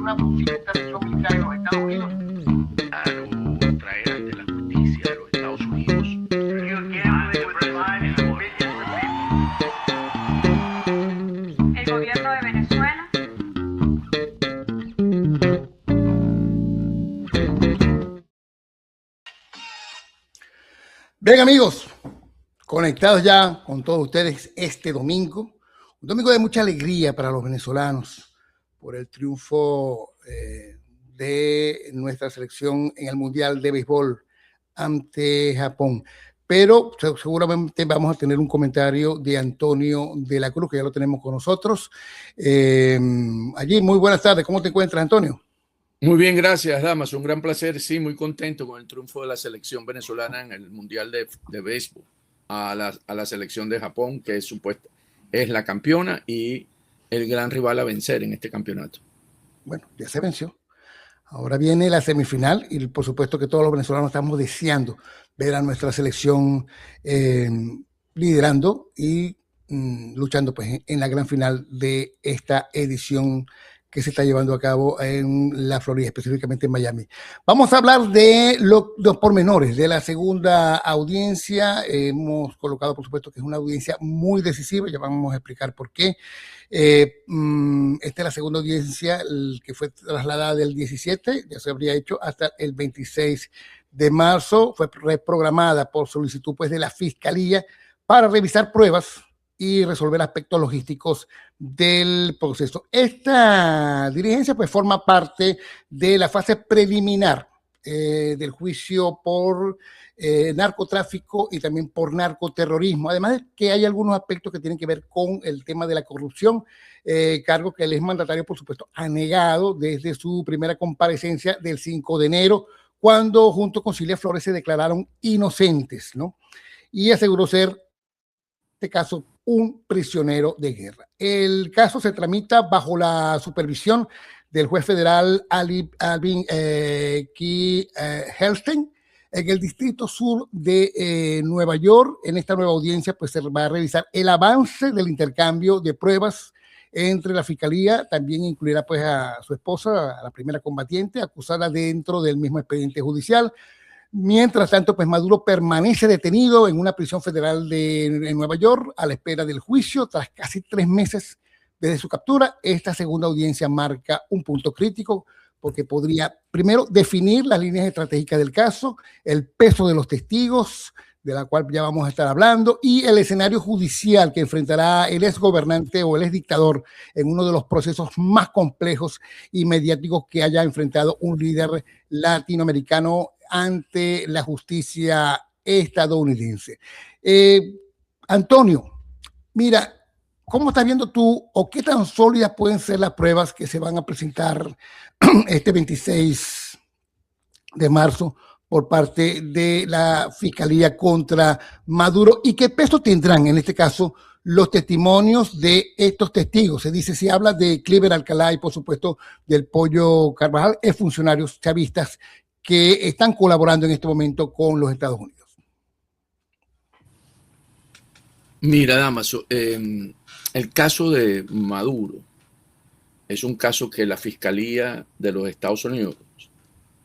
una posible extradición militar en los Estados Unidos. Claro, traer ante la justicia de los Estados Unidos. El gobierno de Venezuela. Bien, amigos, conectados ya con todos ustedes este domingo. Un domingo de mucha alegría para los venezolanos por el triunfo de nuestra selección en el Mundial de Béisbol ante Japón. Pero seguramente vamos a tener un comentario de Antonio de la Cruz, que ya lo tenemos con nosotros. Allí, muy buenas tardes. ¿Cómo te encuentras, Antonio? Muy bien, gracias, Damas. Un gran placer. Sí, muy contento con el triunfo de la selección venezolana en el Mundial de Béisbol a la selección de Japón, que es la campeona y el gran rival a vencer en este campeonato. Bueno, ya se venció. Ahora viene la semifinal y por supuesto que todos los venezolanos estamos deseando ver a nuestra selección liderando y luchando pues en la gran final de esta edición que se está llevando a cabo en la Florida, específicamente en Miami. Vamos a hablar de los pormenores de la segunda audiencia. Hemos colocado, por supuesto, que es una audiencia muy decisiva, ya vamos a explicar por qué. Esta es la segunda audiencia que fue trasladada del 17, ya se habría hecho hasta el 26 de marzo, fue reprogramada por solicitud pues, de la Fiscalía para revisar pruebas y resolver aspectos logísticos del proceso. Esta diligencia pues forma parte de la fase preliminar del juicio por narcotráfico y también por narcoterrorismo, además de que hay algunos aspectos que tienen que ver con el tema de la corrupción, cargo que el exmandatario por supuesto ha negado desde su primera comparecencia del 5 de enero, cuando junto con Cilia Flores se declararon inocentes, ¿no? Y aseguró ser, en este caso, un prisionero de guerra. El caso se tramita bajo la supervisión del juez federal Alvin Helstein en el Distrito Sur de Nueva York. En esta nueva audiencia pues se va a revisar el avance del intercambio de pruebas entre la Fiscalía, también incluirá pues a su esposa, a la primera combatiente, acusada dentro del mismo expediente judicial. Mientras tanto, pues Maduro permanece detenido en una prisión federal de Nueva York a la espera del juicio tras casi 3 meses desde su captura. Esta segunda audiencia marca un punto crítico porque podría, primero, definir las líneas estratégicas del caso, el peso de los testigos, de la cual ya vamos a estar hablando, y el escenario judicial que enfrentará el exgobernante o el exdictador en uno de los procesos más complejos y mediáticos que haya enfrentado un líder latinoamericano ante la justicia estadounidense. Antonio, mira, ¿cómo estás viendo tú o qué tan sólidas pueden ser las pruebas que se van a presentar este 26 de marzo por parte de la Fiscalía contra Maduro y qué peso tendrán en este caso los testimonios de estos testigos? Se dice, se habla de Cliver Alcalá y por supuesto del Pollo Carvajal, funcionarios chavistas que están colaborando en este momento con los Estados Unidos. Mira, Damaso, el caso de Maduro es un caso que la Fiscalía de los Estados Unidos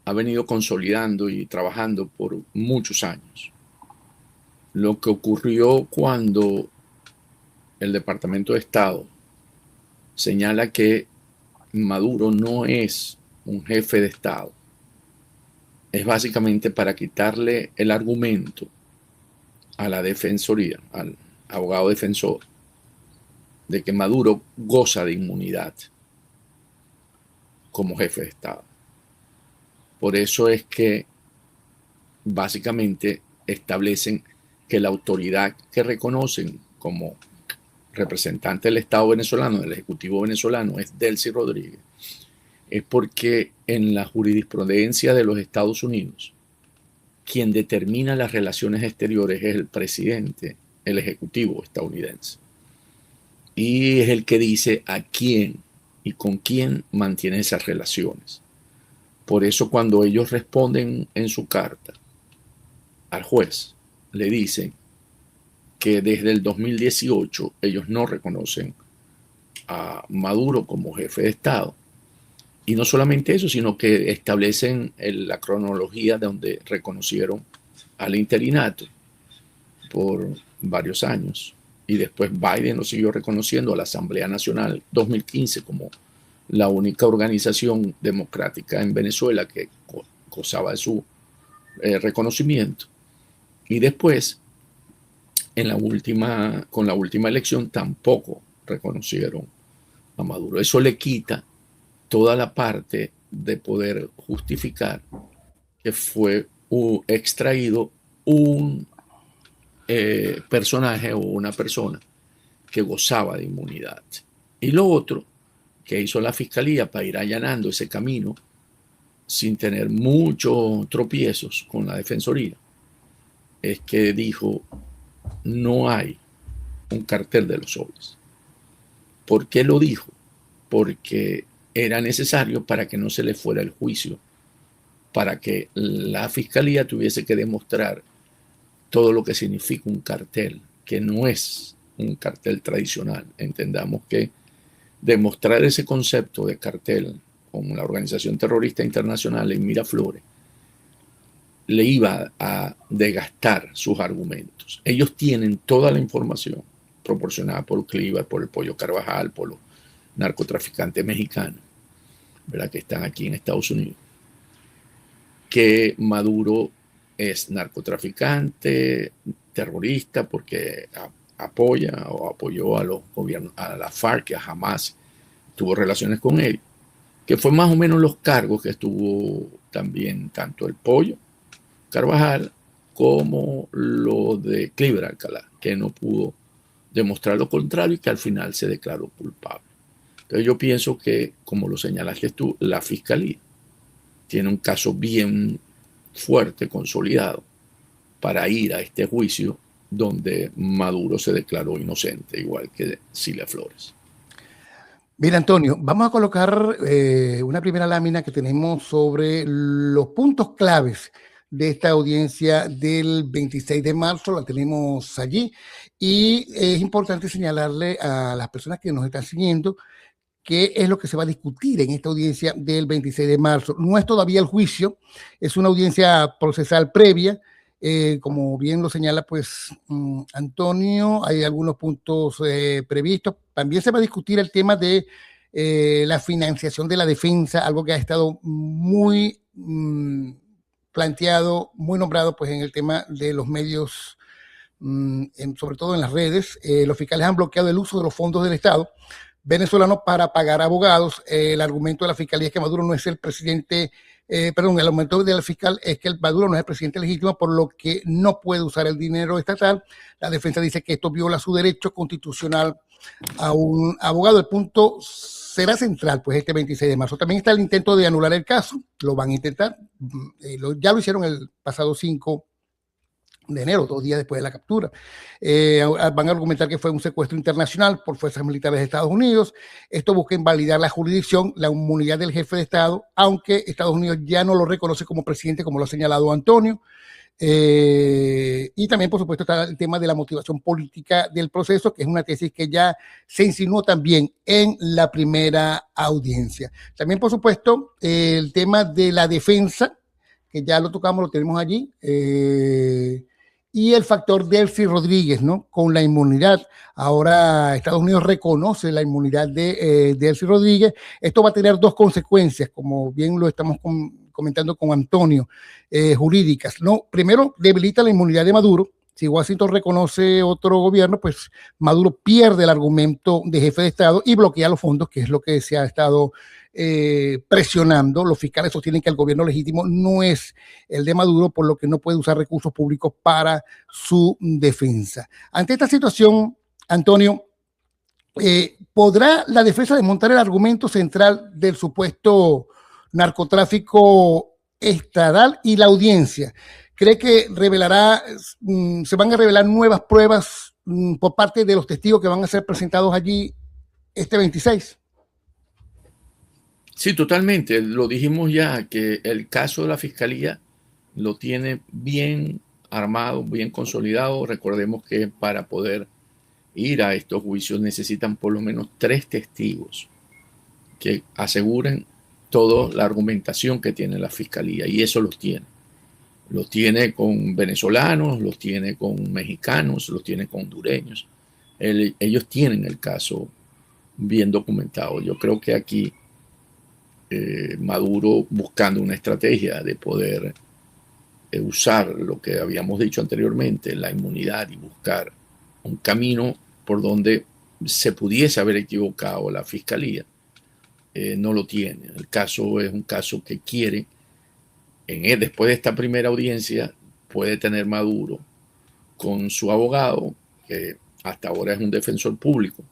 ha venido consolidando y trabajando por muchos años. Lo que ocurrió cuando el Departamento de Estado señala que Maduro no es un jefe de Estado, es básicamente para quitarle el argumento a la defensoría, al abogado defensor, de que Maduro goza de inmunidad como jefe de Estado. Por eso es que básicamente establecen que la autoridad que reconocen como representante del Estado venezolano, del Ejecutivo venezolano, es Delcy Rodríguez, es porque en la jurisprudencia de los Estados Unidos, quien determina las relaciones exteriores es el presidente, el Ejecutivo estadounidense. Y es el que dice a quién y con quién mantiene esas relaciones. Por eso cuando ellos responden en su carta al juez, le dicen que desde el 2018 ellos no reconocen a Maduro como jefe de Estado, Y no solamente eso, sino que establecen la cronología de donde reconocieron al interinato por varios años. Y después Biden lo siguió reconociendo a la Asamblea Nacional 2015 como la única organización democrática en Venezuela que gozaba de su reconocimiento. Y después, con la última elección, tampoco reconocieron a Maduro. Eso le quita toda la parte de poder justificar que fue extraído un personaje o una persona que gozaba de inmunidad. Y lo otro que hizo la fiscalía para ir allanando ese camino sin tener muchos tropiezos con la defensoría es que dijo: no hay un cartel de los soles. ¿Por qué lo dijo? Porque era necesario para que no se le fuera el juicio, para que la fiscalía tuviese que demostrar todo lo que significa un cartel, que no es un cartel tradicional. Entendamos que demostrar ese concepto de cartel con la organización terrorista internacional en Miraflores le iba a desgastar sus argumentos. Ellos tienen toda la información proporcionada por Cliva, por el Pollo Carvajal, por los narcotraficantes mexicanos, ¿verdad?, que están aquí en Estados Unidos, que Maduro es narcotraficante, terrorista, porque apoya o apoyó a los gobiernos, a la FARC, que jamás tuvo relaciones con él, que fue más o menos los cargos que estuvo también tanto el Pollo Carvajal como lo de Cliver Alcalá, que no pudo demostrar lo contrario y que al final se declaró culpable. Entonces yo pienso que, como lo señalaste tú, la fiscalía tiene un caso bien fuerte, consolidado, para ir a este juicio donde Maduro se declaró inocente, igual que Cilia Flores. Bien, Antonio, vamos a colocar una primera lámina que tenemos sobre los puntos claves de esta audiencia del 26 de marzo, la tenemos allí, y es importante señalarle a las personas que nos están siguiendo qué es lo que se va a discutir en esta audiencia del 26 de marzo. No es todavía el juicio, es una audiencia procesal previa. Como bien lo señala pues Antonio, hay algunos puntos previstos. También se va a discutir el tema de la financiación de la defensa, algo que ha estado muy planteado, muy nombrado pues en el tema de los medios, sobre todo en las redes. Los fiscales han bloqueado el uso de los fondos del Estado venezolano para pagar abogados. El argumento de la fiscalía es que Maduro no es el presidente, el argumento de la fiscal es que Maduro no es el presidente legítimo, por lo que no puede usar el dinero estatal. La defensa dice que esto viola su derecho constitucional a un abogado. El punto será central pues este 26 de marzo. También está el intento de anular el caso, lo van a intentar, ya lo hicieron el pasado 5 de enero, 2 días después de la captura. Van a argumentar que fue un secuestro internacional por fuerzas militares de Estados Unidos. Esto busca invalidar la jurisdicción, la inmunidad del jefe de Estado, aunque Estados Unidos ya no lo reconoce como presidente, como lo ha señalado Antonio. Y también, por supuesto, está el tema de la motivación política del proceso, que es una tesis que ya se insinuó también en la primera audiencia. También, por supuesto, el tema de la defensa, que ya lo tocamos, lo tenemos allí, y el factor Delcy Rodríguez, ¿no? Con la inmunidad. Ahora Estados Unidos reconoce la inmunidad de Delcy Rodríguez. Esto va a tener dos consecuencias, como bien lo estamos comentando con Antonio, jurídicas, ¿no? Primero, debilita la inmunidad de Maduro. Si Washington reconoce otro gobierno, pues Maduro pierde el argumento de jefe de Estado y bloquea los fondos, que es lo que se ha estado presionando. Los fiscales sostienen que el gobierno legítimo no es el de Maduro, por lo que no puede usar recursos públicos para su defensa. Ante esta situación, Antonio, ¿podrá la defensa desmontar el argumento central del supuesto narcotráfico estatal y la audiencia? ¿Cree que se van a revelar nuevas pruebas por parte de los testigos que van a ser presentados allí este 26? Sí, totalmente. Lo dijimos ya, que el caso de la fiscalía lo tiene bien armado, bien consolidado. Recordemos que para poder ir a estos juicios necesitan por lo menos 3 testigos que aseguren toda la argumentación que tiene la fiscalía, y eso los tiene. Los tiene con venezolanos, los tiene con mexicanos, los tiene con hondureños. Ellos tienen el caso bien documentado. Yo creo que aquí Maduro, buscando una estrategia de poder usar lo que habíamos dicho anteriormente, la inmunidad, y buscar un camino por donde se pudiese haber equivocado la fiscalía, no lo tiene. El caso es un caso que quiere, después de esta primera audiencia, puede tener Maduro con su abogado, que hasta ahora es un defensor público,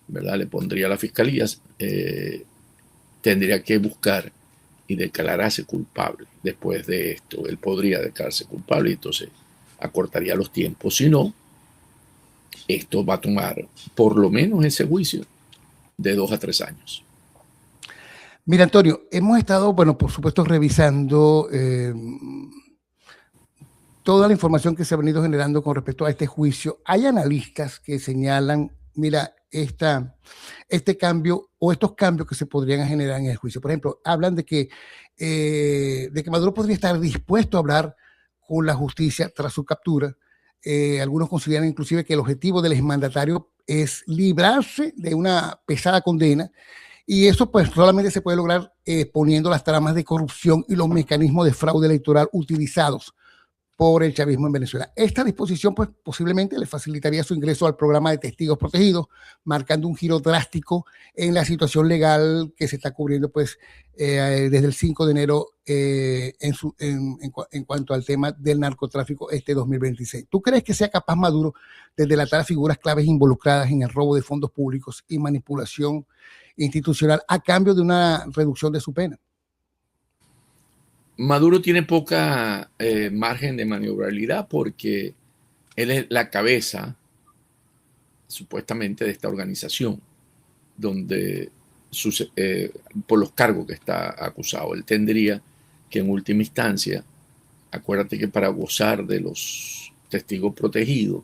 ¿verdad? Le pondría a la fiscalía, tendría que buscar y declararse culpable. Después de esto, él podría declararse culpable y entonces acortaría los tiempos. Si no, esto va a tomar por lo menos ese juicio de 2 a 3 años. Mira, Antonio, hemos estado, bueno, por supuesto, revisando toda la información que se ha venido generando con respecto a este juicio. Hay analistas que señalan, mira, este cambio o estos cambios que se podrían generar en el juicio. Por ejemplo, hablan de que Maduro podría estar dispuesto a hablar con la justicia tras su captura. Algunos consideran inclusive que el objetivo del exmandatario es librarse de una pesada condena, y eso pues solamente se puede lograr poniendo las tramas de corrupción y los mecanismos de fraude electoral utilizados por el chavismo en Venezuela. Esta disposición pues posiblemente le facilitaría su ingreso al programa de testigos protegidos, marcando un giro drástico en la situación legal que se está cubriendo pues desde el 5 de enero en cuanto al tema del narcotráfico 2026. ¿Tú crees que sea capaz Maduro de delatar a figuras claves involucradas en el robo de fondos públicos y manipulación institucional a cambio de una reducción de su pena? Maduro tiene poca margen de maniobrabilidad porque él es la cabeza, supuestamente, de esta organización, donde por los cargos que está acusado. Él tendría que, en última instancia, acuérdate que para gozar de los testigos protegidos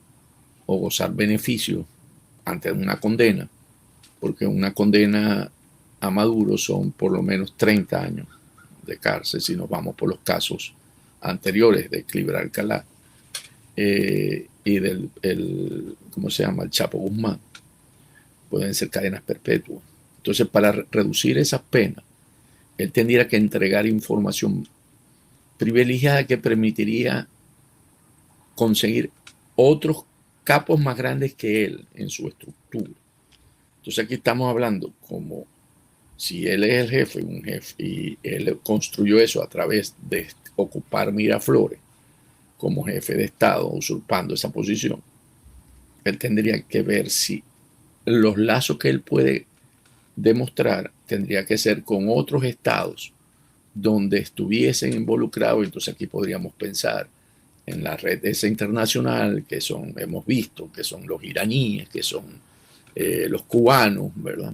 o gozar beneficios ante una condena, porque una condena a Maduro son por lo menos 30 años de cárcel, si nos vamos por los casos anteriores de Cliver Alcalá y del ¿cómo se llama? El Chapo Guzmán, pueden ser cadenas perpetuas. Entonces, para reducir esas penas, él tendría que entregar información privilegiada que permitiría conseguir otros capos más grandes que él en su estructura. Entonces, aquí estamos hablando como si él es el jefe, y él construyó eso a través de ocupar Miraflores como jefe de Estado, usurpando esa posición, él tendría que ver si los lazos que él puede demostrar tendría que ser con otros estados donde estuviesen involucrados. Entonces aquí podríamos pensar en la red esa internacional que hemos visto, que son los iraníes, que son los cubanos, ¿verdad?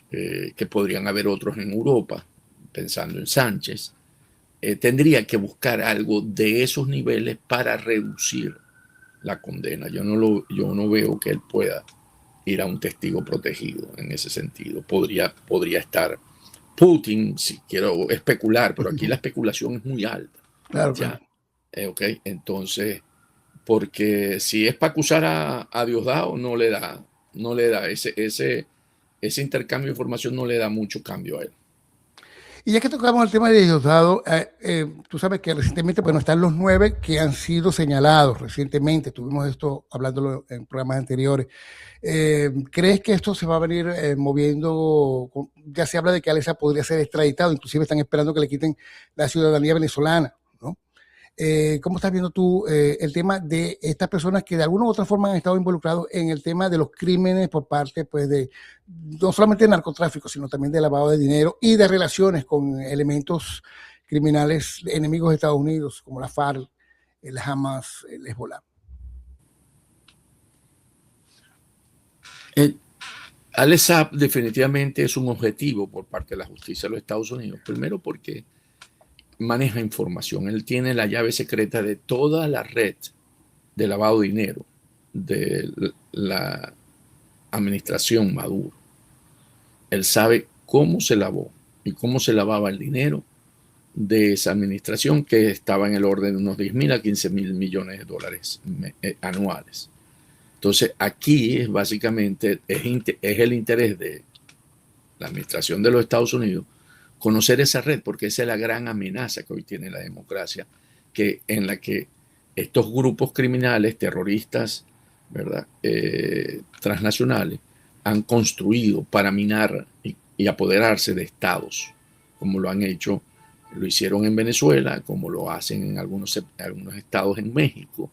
Que podrían haber otros en Europa, pensando en Sánchez. Tendría que buscar algo de esos niveles para reducir la condena. Yo no veo que él pueda ir a un testigo protegido en ese sentido. Podría estar Putin, si quiero especular, pero aquí la especulación es muy alta. Claro, ya. Claro. Okay. Entonces, porque si es para acusar a Diosdado, no le da ese intercambio de información, no le da mucho cambio a él. Y ya que tocamos el tema de Diosdado, tú sabes que recientemente, bueno, están los 9 que han sido señalados recientemente. Tuvimos esto hablándolo en programas anteriores. ¿Crees que esto se va a venir moviendo? Ya se habla de que Alesa podría ser extraditado, inclusive están esperando que le quiten la ciudadanía venezolana, ¿no? ¿Cómo estás viendo tú el tema de estas personas que de alguna u otra forma han estado involucrados en el tema de los crímenes por parte, pues, de no solamente de narcotráfico, sino también de lavado de dinero y de relaciones con elementos criminales enemigos de Estados Unidos, como la FARC, el Hamas, el Hezbollah? Alesa definitivamente es un objetivo por parte de la justicia de los Estados Unidos. Primero porque maneja información. Él tiene la llave secreta de toda la red de lavado de dinero de la administración Maduro. Él sabe cómo se lavó, y cómo se lavaba el dinero de esa administración, que estaba en el orden de unos 10.000 a 15.000 millones de dólares anuales. Entonces, aquí es básicamente es el interés de la administración de los Estados Unidos conocer esa red, porque esa es la gran amenaza que hoy tiene la democracia, en la que estos grupos criminales, terroristas, ¿verdad? Transnacionales, han construido para minar y apoderarse de estados, como lo han hecho, lo hicieron en Venezuela, como lo hacen en algunos estados en México,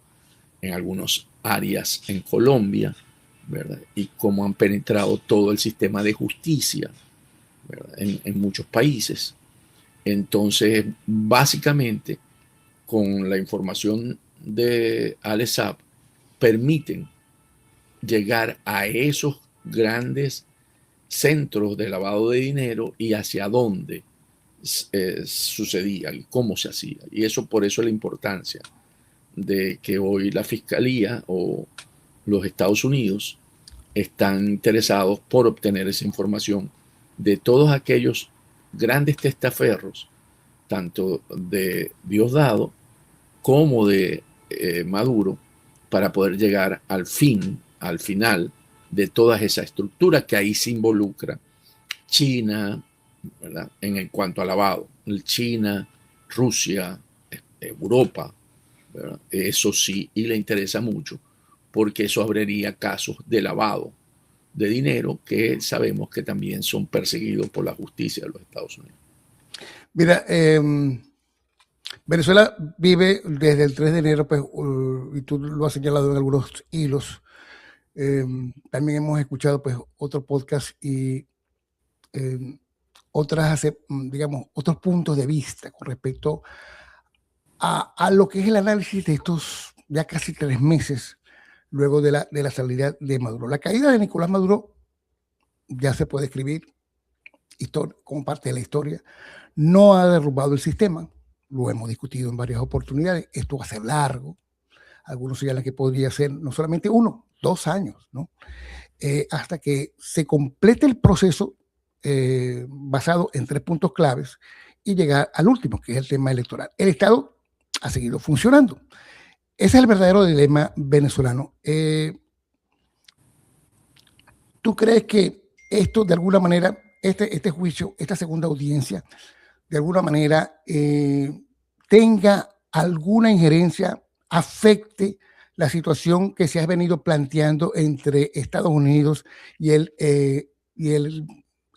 en algunas áreas en Colombia, ¿verdad? Y cómo han penetrado todo el sistema de justicia, ¿verdad? En muchos países. Entonces, básicamente, con la información de ALESAP, permiten llegar a esos grandes centros de lavado de dinero y hacia dónde sucedía y cómo se hacía. Y por eso la importancia de que hoy la Fiscalía o los Estados Unidos están interesados por obtener esa información de todos aquellos grandes testaferros, tanto de Diosdado como de Maduro, para poder llegar al final de todas esas estructuras que ahí se involucra China, ¿verdad? En cuanto a lavado, China, Rusia, Europa, ¿verdad? Eso sí, y le interesa mucho, porque eso abriría casos de lavado de dinero que sabemos que también son perseguidos por la justicia de los Estados Unidos. Mira, Venezuela vive desde el 3 de enero, pues, y tú lo has señalado en algunos hilos. También hemos escuchado, pues, otro podcast y otros puntos de vista con respecto a lo que es el análisis de estos ya casi 3 meses luego de la salida de Maduro. La caída de Nicolás Maduro ya se puede escribir como parte de la historia. No ha derrumbado el sistema, lo hemos discutido en varias oportunidades. Esto va a ser largo. Algunos señalan que podría ser no solamente 1, 2 años, ¿no? Hasta que se complete el proceso basado en 3 puntos claves y llegar al último, que es el tema electoral. El Estado ha seguido funcionando. Ese es el verdadero dilema venezolano. ¿Tú crees que esto, de alguna manera, este juicio, esta segunda audiencia, de alguna manera tenga alguna injerencia, afecte la situación que se ha venido planteando entre Estados Unidos y el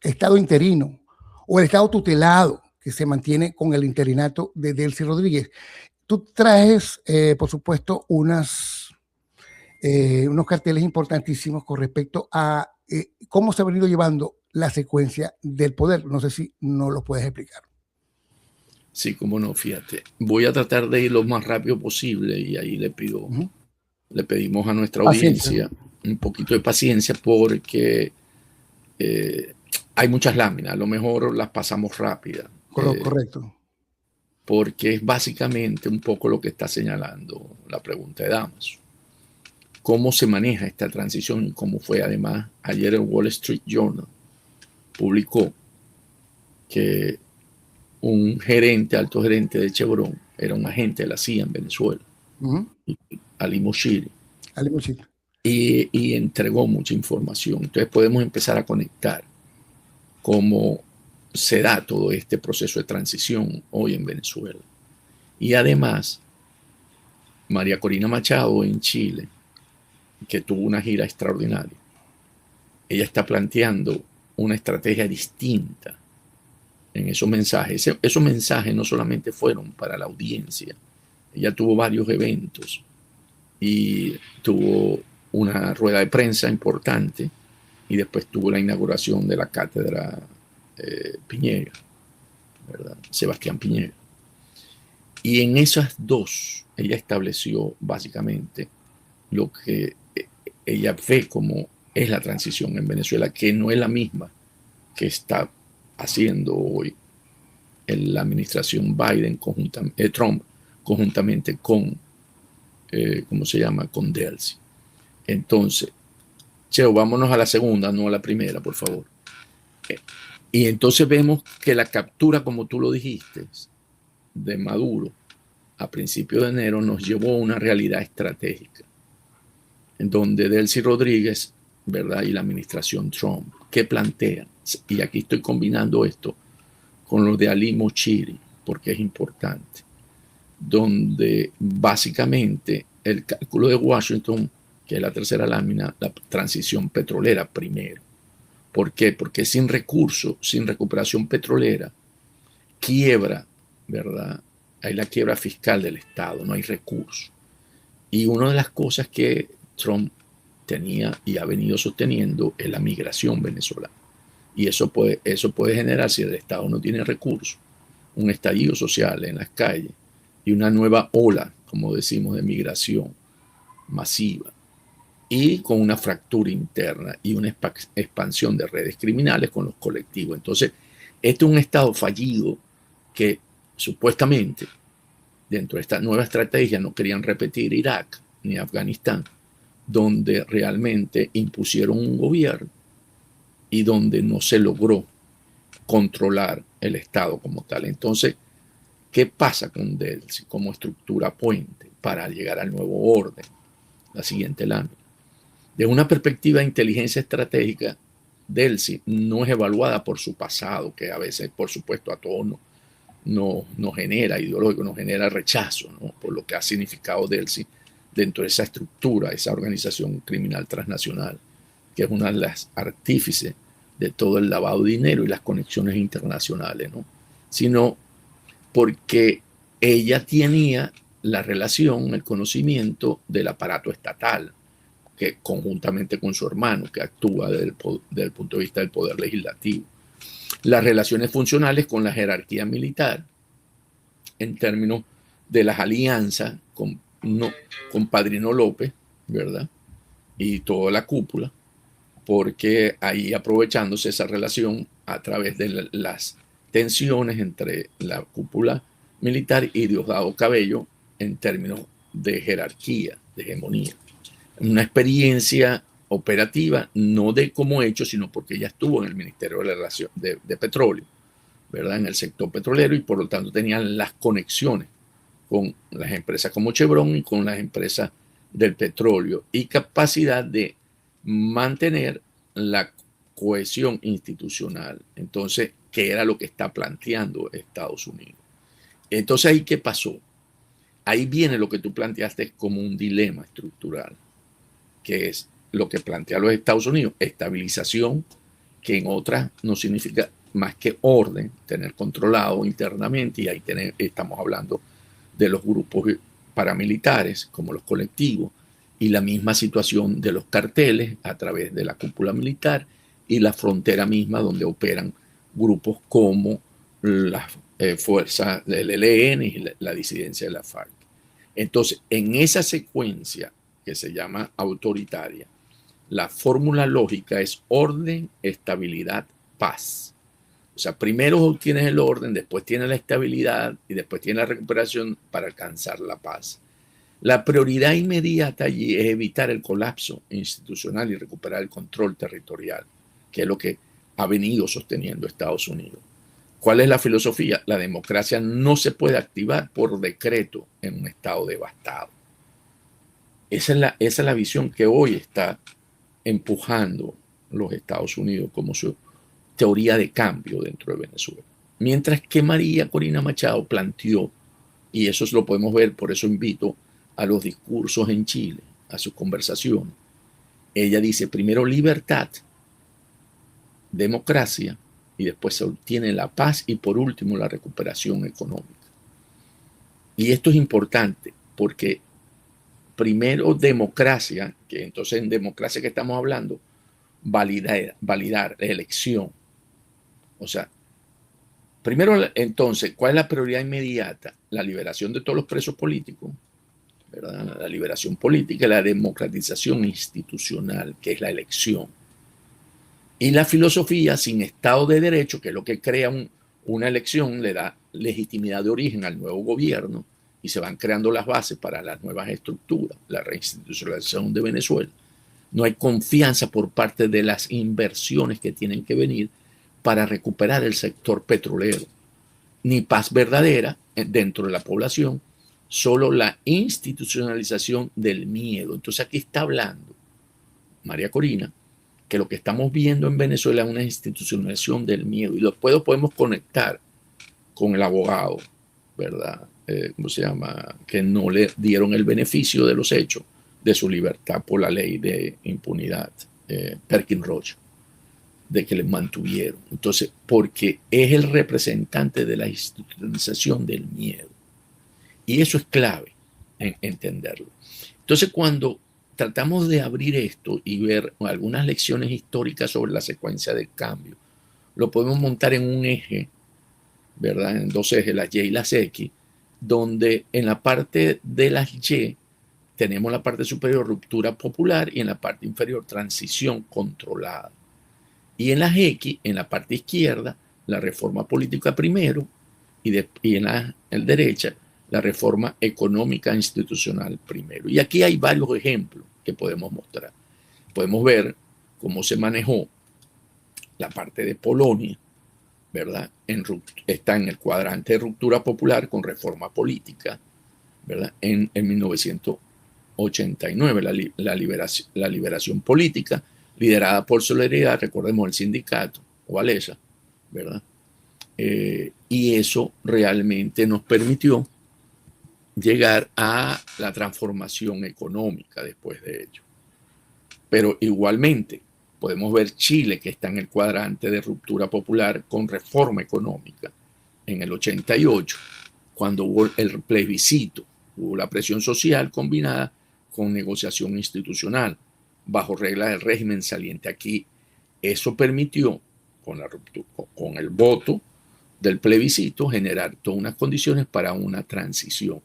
Estado interino o el Estado tutelado que se mantiene con el interinato de Delcy Rodríguez? Tú traes, por supuesto, unos carteles importantísimos con respecto a cómo se ha venido llevando la secuencia del poder. No sé si nos lo puedes explicar. Sí, cómo no, fíjate. Voy a tratar de ir lo más rápido posible y ahí le pedimos a nuestra audiencia un poquito de paciencia, porque hay muchas láminas. A lo mejor las pasamos rápidas. Correcto. Porque es básicamente un poco lo que está señalando la pregunta de Damaso. ¿Cómo se maneja esta transición? Y cómo fue, además, ayer el Wall Street Journal publicó que un alto gerente de Chevron, era un agente de la CIA en Venezuela, Ali Moshiri, y entregó mucha información. Entonces podemos empezar a conectar cómo se da todo este proceso de transición hoy en Venezuela. Y además, María Corina Machado en Chile, que tuvo una gira extraordinaria, ella está planteando una estrategia distinta en esos mensajes. Esos mensajes no solamente fueron para la audiencia, ella tuvo varios eventos y tuvo una rueda de prensa importante y después tuvo la inauguración de la cátedra Piñera, ¿verdad? Sebastián Piñera. Y en esas dos, ella estableció básicamente lo que ella ve como es la transición en Venezuela, que no es la misma que está haciendo hoy en la administración Biden, Trump, conjuntamente con, ¿cómo se llama? Con Delcy. Entonces, Cheo, vámonos a la segunda, no a la primera, por favor. Y entonces vemos que la captura, como tú lo dijiste, de Maduro a principios de enero nos llevó a una realidad estratégica, en donde Delcy Rodríguez, ¿verdad? Y la administración Trump, ¿qué plantean? Y aquí estoy combinando esto con lo de Ali Moshiri, porque es importante, donde básicamente el cálculo de Washington, que es la tercera lámina, la transición petrolera primero. ¿Por qué? Porque sin recursos, sin recuperación petrolera, quiebra, ¿verdad? Hay la quiebra fiscal del Estado, no hay recursos. Y una de las cosas que Trump tenía y ha venido sosteniendo es la migración venezolana. Y eso puede generar, si el Estado no tiene recursos, un estallido social en las calles y una nueva ola, como decimos, de migración masiva, y con una fractura interna y una expansión de redes criminales con los colectivos. Entonces, este es un Estado fallido que supuestamente dentro de esta nueva estrategia no querían repetir Irak ni Afganistán, donde realmente impusieron un gobierno y donde no se logró controlar el Estado como tal. Entonces, ¿qué pasa con Delcy como estructura puente para llegar al nuevo orden? La siguiente lámina. De una perspectiva de inteligencia estratégica, Delcy no es evaluada por su pasado, que a veces, por supuesto, a todos nos genera ideológico, nos genera rechazo, ¿no? Por lo que ha significado Delcy dentro de esa estructura, esa organización criminal transnacional, que es una de las artífices de todo el lavado de dinero y las conexiones internacionales, ¿no? Sino porque ella tenía la relación, el conocimiento del aparato estatal, que conjuntamente con su hermano, que actúa desde el punto de vista del poder legislativo. Las relaciones funcionales con la jerarquía militar, en términos de las alianzas con Padrino López, ¿verdad? Y toda la cúpula, porque ahí aprovechándose esa relación a través de las tensiones entre la cúpula militar y Diosdado Cabello en términos de jerarquía, de hegemonía. Una experiencia operativa, no de como hecho, sino porque ella estuvo en el Ministerio de Petróleo, ¿verdad? En el sector petrolero, y por lo tanto tenían las conexiones con las empresas como Chevron y con las empresas del petróleo y capacidad de mantener la cohesión institucional. Entonces, ¿qué era lo que está planteando Estados Unidos? Entonces, ¿ahí qué pasó? Ahí viene lo que tú planteaste como un dilema estructural, que es lo que plantea los Estados Unidos, estabilización, que en otras no significa más que orden, tener controlado internamente, y ahí estamos hablando de los grupos paramilitares, como los colectivos, y la misma situación de los carteles a través de la cúpula militar y la frontera misma donde operan grupos como las fuerzas del ELN y la disidencia de la FARC. Entonces, en esa secuencia que se llama autoritaria, la fórmula lógica es orden, estabilidad, paz. O sea, primero obtienes el orden, después tienes la estabilidad y después tienes la recuperación para alcanzar la paz. La prioridad inmediata allí es evitar el colapso institucional y recuperar el control territorial, que es lo que ha venido sosteniendo Estados Unidos. ¿Cuál es la filosofía? La democracia no se puede activar por decreto en un estado devastado. Esa es la visión que hoy está empujando los Estados Unidos como su teoría de cambio dentro de Venezuela. Mientras que María Corina Machado planteó, y eso lo podemos ver, por eso invito a los discursos en Chile, a sus conversaciones. Ella dice primero libertad, democracia, y después se obtiene la paz y por último la recuperación económica. Y esto es importante porque primero democracia, que entonces en democracia que estamos hablando, validar la elección. O sea, primero entonces, ¿cuál es la prioridad inmediata? La liberación de todos los presos políticos, ¿verdad? La liberación política y la democratización institucional, que es la elección. Y la filosofía sin Estado de Derecho, que es lo que crea una elección, le da legitimidad de origen al nuevo gobierno y se van creando las bases para las nuevas estructuras, la reinstitucionalización de Venezuela. No hay confianza por parte de las inversiones que tienen que venir para recuperar el sector petrolero, ni paz verdadera dentro de la población, solo la institucionalización del miedo. Entonces aquí está hablando María Corina que lo que estamos viendo en Venezuela es una institucionalización del miedo, y después podemos conectar con el abogado, ¿verdad? ¿Cómo se llama? Que no le dieron el beneficio de los hechos de su libertad por la ley de impunidad, Perkin Rocha, de que les mantuvieron. Entonces, porque es el representante de la institucionalización del miedo. Y eso es clave en entenderlo. Entonces, cuando tratamos de abrir esto y ver algunas lecciones históricas sobre la secuencia del cambio, lo podemos montar en un eje, ¿verdad? En dos ejes, las Y y las X, donde en la parte de las Y tenemos la parte superior ruptura popular y en la parte inferior transición controlada. Y en las X, en la parte izquierda, la reforma política primero y en la derecha, la reforma económica institucional primero. Y aquí hay varios ejemplos que podemos mostrar. Podemos ver cómo se manejó la parte de Polonia, ¿verdad? Está en el cuadrante de ruptura popular con reforma política, ¿verdad? En 1989, la liberación política liderada por Solidaridad, recordemos el sindicato, Walesa, ¿verdad? Y eso realmente nos permitió llegar a la transformación económica después de ello. Pero igualmente podemos ver Chile, que está en el cuadrante de ruptura popular con reforma económica en el 88, cuando hubo el plebiscito, hubo la presión social combinada con negociación institucional bajo reglas del régimen saliente. Aquí eso permitió, con el voto del plebiscito, generar todas unas condiciones para una transición.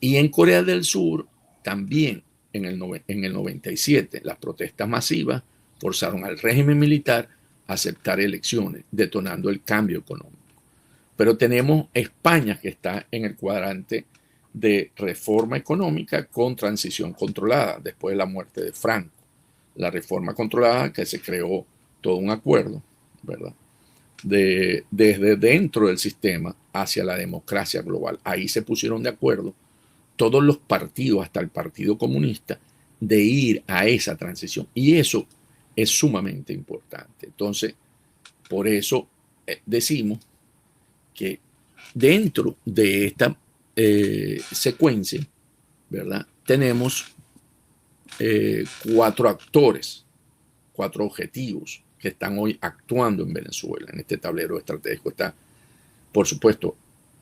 Y en Corea del Sur también en el 97 las protestas masivas forzaron al régimen militar a aceptar elecciones, detonando el cambio económico. Pero tenemos España, que está en el cuadrante de reforma económica con transición controlada después de la muerte de Franco. La reforma controlada, que se creó todo un acuerdo, ¿verdad? Desde dentro del sistema hacia la democracia global. Ahí se pusieron de acuerdo todos los partidos, hasta el Partido Comunista, de ir a esa transición. Y eso es sumamente importante. Entonces, por eso decimos que dentro de esta secuencia, ¿verdad? Tenemos 4 actores, 4 objetivos que están hoy actuando en Venezuela. En este tablero estratégico está, por supuesto,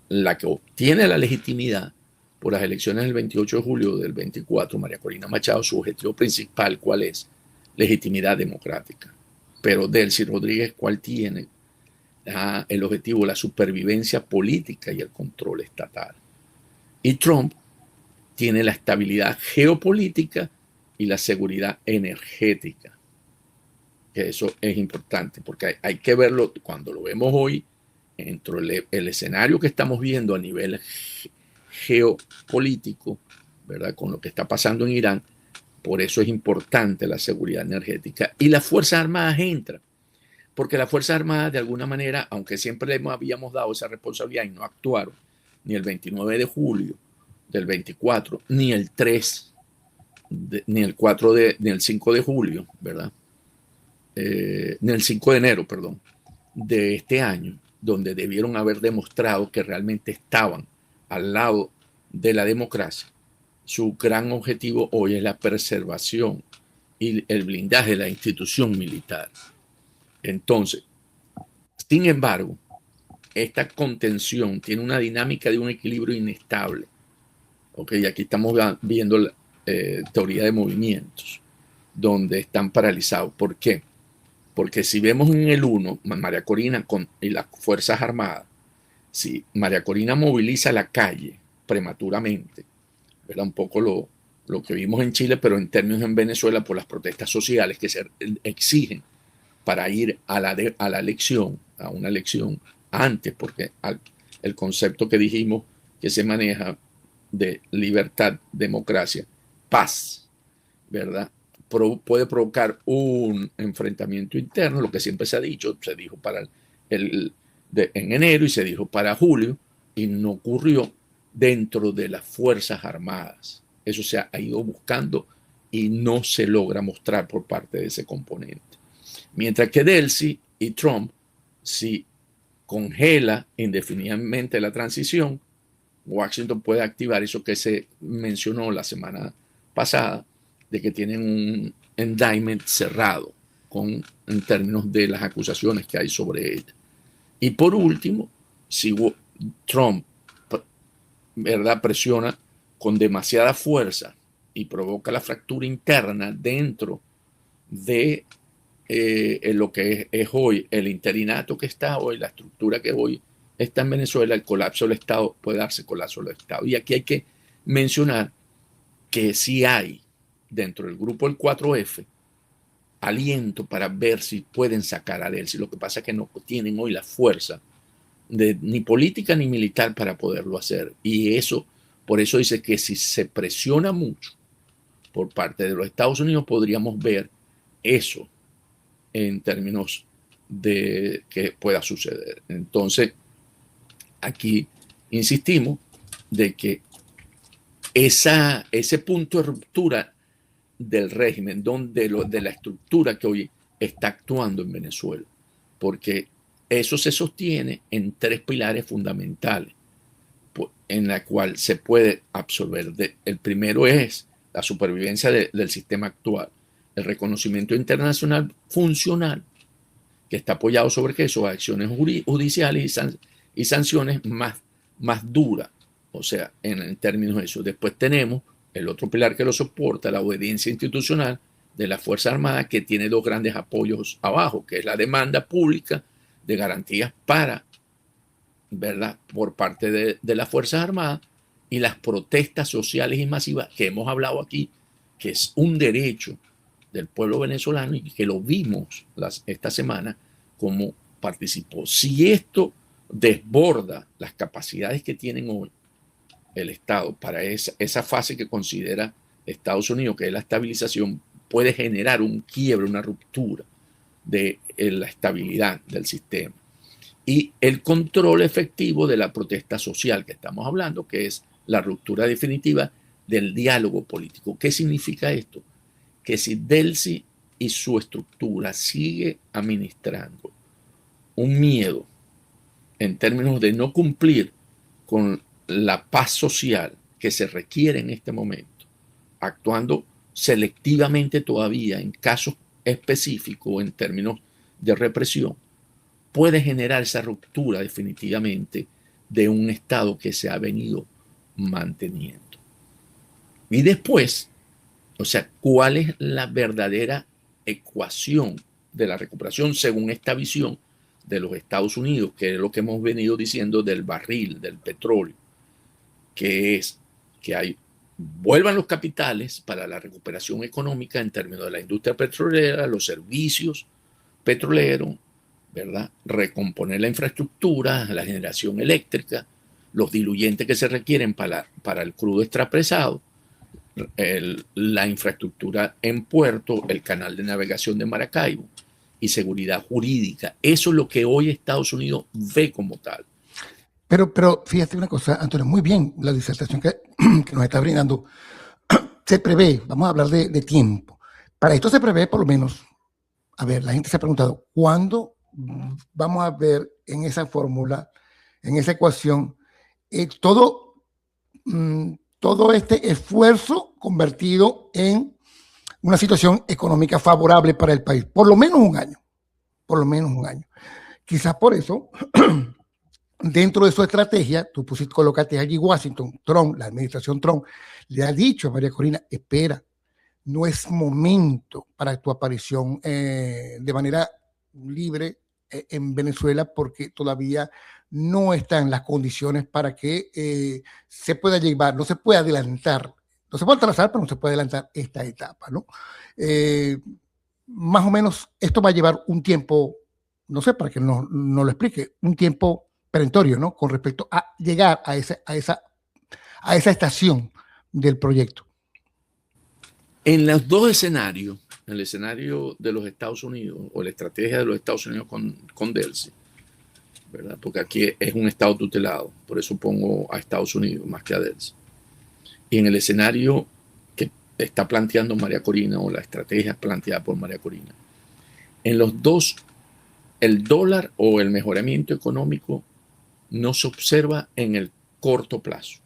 la que obtiene la legitimidad por las elecciones del 28 de julio del 24, María Corina Machado. Su objetivo principal, ¿cuál es? Legitimidad democrática. Pero Delcy Rodríguez, ¿cuál tiene? El objetivo, la supervivencia política y el control estatal. Y Trump tiene la estabilidad geopolítica y la seguridad energética. Que eso es importante, porque hay que verlo cuando lo vemos hoy, dentro del escenario que estamos viendo a nivel geopolítico, ¿verdad? Con lo que está pasando en Irán. Por eso es importante la seguridad energética. Y las Fuerzas Armadas entran, porque las Fuerzas Armadas, de alguna manera, aunque siempre les habíamos dado esa responsabilidad y no actuaron, ni el 29 de julio del 24, ni el 3, ni el 4 ni el 5 de julio, ¿verdad? Ni el 5 de enero, perdón, de este año, donde debieron haber demostrado que realmente estaban al lado de la democracia. Su gran objetivo hoy es la preservación y el blindaje de la institución militar. Entonces, sin embargo, esta contención tiene una dinámica de un equilibrio inestable. Okay, aquí estamos viendo la teoría de movimientos, donde están paralizados. ¿Por qué? Porque si vemos en el 1, María Corina y las Fuerzas Armadas, si María Corina moviliza la calle prematuramente, ¿verdad? Un poco lo que vimos en Chile, pero en términos en Venezuela por las protestas sociales que se exigen para ir a la elección, a una elección antes, porque el concepto que dijimos que se maneja de libertad, democracia, paz, ¿verdad? Puede provocar un enfrentamiento interno, lo que siempre se ha dicho, se dijo para en enero y se dijo para julio y no ocurrió dentro de las Fuerzas Armadas. Eso se ha ido buscando y no se logra mostrar por parte de ese componente. Mientras que Delcy y Trump, si congela indefinidamente la transición, Washington puede activar eso que se mencionó la semana pasada, de que tienen un indictment cerrado en términos de las acusaciones que hay sobre ella. Y por último, si Trump, ¿verdad?, presiona con demasiada fuerza y provoca la fractura interna dentro de lo que es hoy el interinato que está hoy, la estructura que hoy está en Venezuela, el colapso del Estado, puede darse colapso del Estado. Y aquí hay que mencionar que sí hay dentro del grupo del 4F aliento para ver si pueden sacar a Delcy. Lo que pasa es que no tienen hoy la fuerza ni política ni militar para poderlo hacer. Y eso, por eso dice que si se presiona mucho por parte de los Estados Unidos, podríamos ver eso en términos de que pueda suceder. Entonces, aquí insistimos de que ese punto de ruptura del régimen, de la estructura que hoy está actuando en Venezuela, porque eso se sostiene en tres pilares fundamentales en la cual se puede absorber. El primero es la supervivencia del sistema actual, el reconocimiento internacional funcional, que está apoyado sobre qué, sobre acciones judiciales y sanciones más duras, o sea, en términos de eso. Después tenemos el otro pilar que lo soporta, la obediencia institucional de la Fuerza Armada, que tiene dos grandes apoyos abajo, que es la demanda pública de garantías para, ¿verdad?, por parte de las Fuerzas Armadas, y las protestas sociales y masivas que hemos hablado aquí, que es un derecho del pueblo venezolano y que lo vimos esta semana como participó. Si esto desborda las capacidades que tienen hoy el Estado para esa fase que considera Estados Unidos, que es la estabilización, puede generar un quiebre, una ruptura de la estabilidad del sistema. Y el control efectivo de la protesta social que estamos hablando, que es la ruptura definitiva del diálogo político. ¿Qué significa esto? Que si Delcy y su estructura sigue administrando un miedo en términos de no cumplir con la paz social que se requiere en este momento, actuando selectivamente todavía en casos específicos en términos de represión, puede generar esa ruptura definitivamente de un Estado que se ha venido manteniendo. Y después, o sea, ¿cuál es la verdadera ecuación de la recuperación según esta visión de los Estados Unidos, que es lo que hemos venido diciendo del barril, del petróleo, que es que vuelvan los capitales para la recuperación económica en términos de la industria petrolera, los servicios petroleros, ¿verdad?, recomponer la infraestructura, la generación eléctrica, los diluyentes que se requieren para el crudo extrapresado, la infraestructura en puerto, el canal de navegación de Maracaibo y seguridad jurídica. Eso es lo que hoy Estados Unidos ve como tal. Pero fíjate una cosa, Antonio, muy bien la disertación que nos está brindando. Se prevé, vamos a hablar de tiempo. Para esto se prevé por lo menos, a ver, la gente se ha preguntado, ¿cuándo vamos a ver en esa fórmula, en esa ecuación, todo este esfuerzo convertido en una situación económica favorable para el país? Por lo menos un año, por lo menos un año. Quizás por eso, dentro de su estrategia, tú colocaste allí Washington, Trump, la administración Trump, le ha dicho a María Corina, espera, no es momento para tu aparición de manera libre en Venezuela, porque todavía no están las condiciones para que se pueda llevar, no se puede adelantar, no se puede atrasar, pero no se puede adelantar esta etapa, ¿no? Más o menos esto va a llevar un tiempo, no sé, para que no lo explique, un tiempo perentorio, ¿no?, con respecto a llegar a esa estación del proyecto. En los dos escenarios, el escenario de los Estados Unidos o la estrategia de los Estados Unidos con Delcy, ¿verdad? Porque aquí es un Estado tutelado, por eso pongo a Estados Unidos más que a Delcy. Y en el escenario que está planteando María Corina, o la estrategia planteada por María Corina, en los dos, el dólar o el mejoramiento económico no se observa en el corto plazo.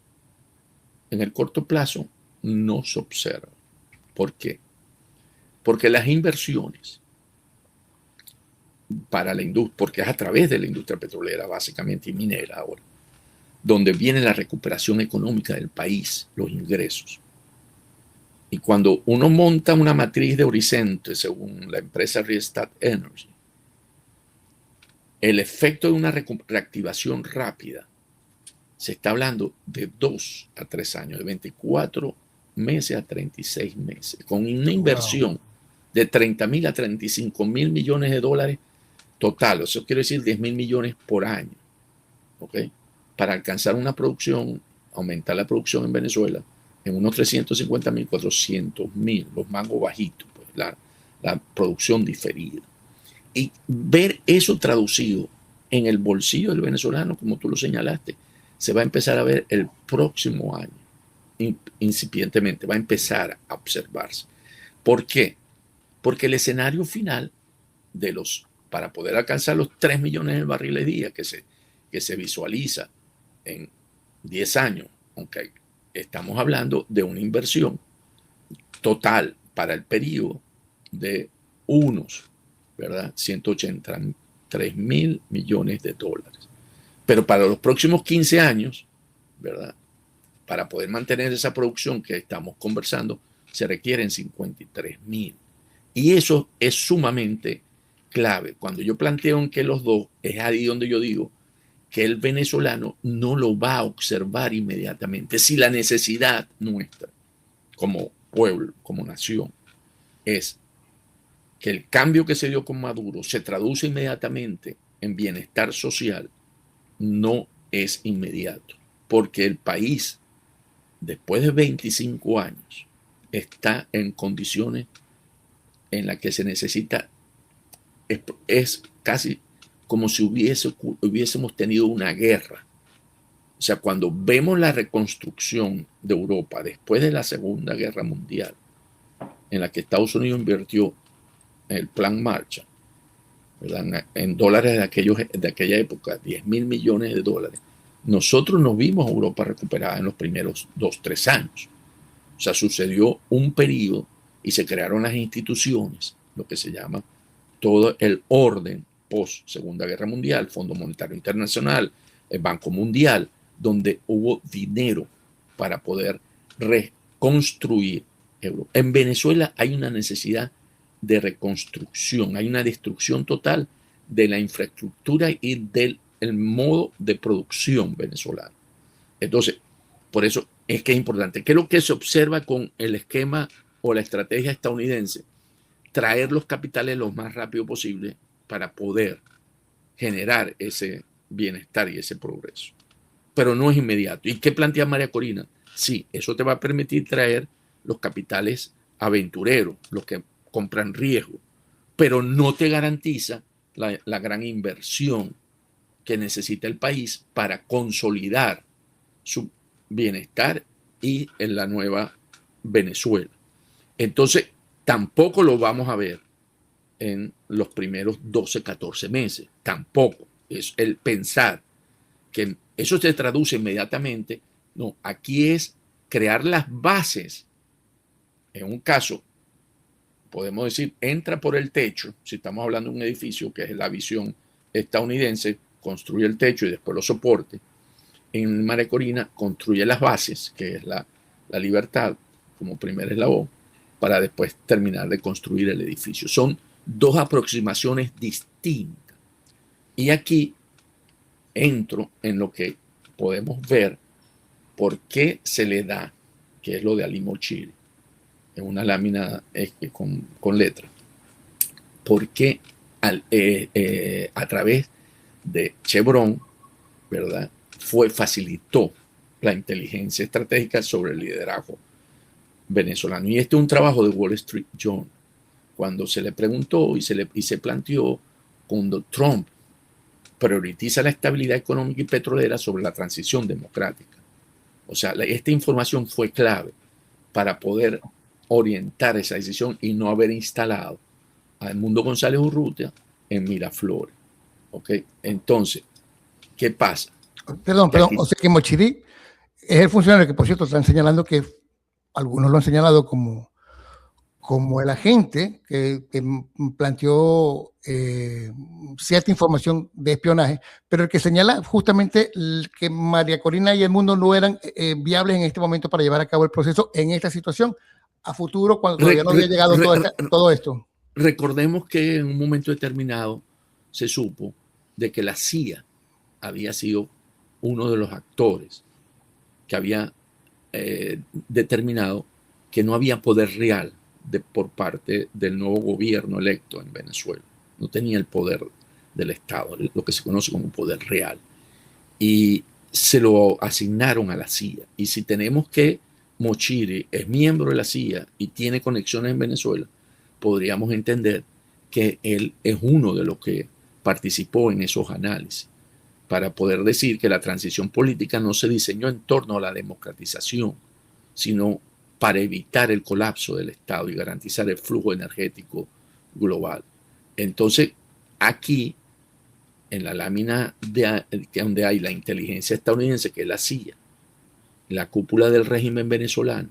En el corto plazo no se observa. ¿Por qué? Porque las inversiones para la industria, porque es a través de la industria petrolera básicamente y minera ahora, donde viene la recuperación económica del país, los ingresos. Y cuando uno monta una matriz de horizonte, según la empresa Restart Energy, el efecto de una reactivación rápida se está hablando de 2 a 3 años, de 24 meses a 36 meses, con una inversión de 30.000 a 35.000 millones de dólares total. Eso quiere decir 10.000 millones por año, ¿ok? Para alcanzar una producción, aumentar la producción en Venezuela en unos 350.000, 400.000, los mangos bajitos, pues, la producción diferida. Y ver eso traducido en el bolsillo del venezolano, como tú lo señalaste, se va a empezar a ver el próximo año, incipientemente, va a empezar a observarse. ¿Por qué? Porque el escenario final para poder alcanzar los 3 millones de barriles día que se visualiza en 10 años, aunque estamos hablando de una inversión total para el periodo de unos, ¿verdad? 183.000 millones de dólares. Pero para los próximos 15 años, ¿verdad? Para poder mantener esa producción que estamos conversando, se requieren 53.000. Y eso es sumamente clave. Cuando yo planteo en que los dos, es ahí donde yo digo que el venezolano no lo va a observar inmediatamente. Si la necesidad nuestra, como pueblo, como nación, es que el cambio que se dio con Maduro se traduce inmediatamente en bienestar social, no es inmediato, porque el país, después de 25 años, está en condiciones en las que se necesita, es casi como si hubiésemos tenido una guerra. O sea, cuando vemos la reconstrucción de Europa después de la Segunda Guerra Mundial, en la que Estados Unidos invirtió el Plan Marshall, ¿verdad?, en dólares de aquella época, 10.000 millones de dólares, nosotros nos vimos a Europa recuperada en los primeros 2-3 años. O sea, sucedió un periodo y se crearon las instituciones, lo que se llama todo el orden post Segunda Guerra Mundial, Fondo Monetario Internacional, el Banco Mundial, donde hubo dinero para poder reconstruir Europa. En Venezuela hay una necesidad de reconstrucción, hay una destrucción total de la infraestructura y del modo de producción venezolano. Entonces, por eso es que es importante. ¿Qué es lo que se observa con el esquema o la estrategia estadounidense? Traer los capitales lo más rápido posible para poder generar ese bienestar y ese progreso. Pero no es inmediato. ¿Y qué plantea María Corina? Sí, eso te va a permitir traer los capitales aventureros, los que compran riesgo, pero no te garantiza la gran inversión que necesita el país para consolidar su bienestar y en la nueva Venezuela. Entonces, tampoco lo vamos a ver en los primeros 12, 14 meses. Tampoco. Es el pensar que eso se traduce inmediatamente. No, aquí es crear las bases. En un caso, podemos decir, entra por el techo, si estamos hablando de un edificio, que es la visión estadounidense, construye el techo y después lo soporte. En María Corina construye las bases, que es la libertad como primer eslabón, para después terminar de construir el edificio. Son dos aproximaciones distintas. Y aquí entro en lo que podemos ver por qué se le da, que es lo de Alimo Chile, en una lámina con letra. ¿Por qué a través de Chevron, ¿verdad?, facilitó la inteligencia estratégica sobre el liderazgo venezolano? Y este es un trabajo de Wall Street Journal. Cuando se le preguntó y se planteó cuando Trump prioriza la estabilidad económica y petrolera sobre la transición democrática. O sea, esta información fue clave para poder orientar esa decisión y no haber instalado a Edmundo González Urrutia en Miraflores. ¿Ok? Entonces, ¿qué pasa? Perdón, o sea que Mochiri es el funcionario que, por cierto, están señalando que algunos lo han señalado como el agente que planteó cierta información de espionaje, pero el que señala justamente que María Corina y Edmundo no eran viables en este momento para llevar a cabo el proceso en esta situación, a futuro, cuando todavía no había llegado todo esto. Recordemos que en un momento determinado se supo de que la CIA había sido uno de los actores que había determinado que no había poder real por parte del nuevo gobierno electo en Venezuela. No tenía el poder del Estado, lo que se conoce como poder real. Y se lo asignaron a la CIA. Y si tenemos que Mochiri es miembro de la CIA y tiene conexiones en Venezuela, podríamos entender que él es uno de los que participó en esos análisis para poder decir que la transición política no se diseñó en torno a la democratización, sino para evitar el colapso del Estado y garantizar el flujo energético global. Entonces, aquí, en la lámina donde hay la inteligencia estadounidense, que es la CIA, la cúpula del régimen venezolano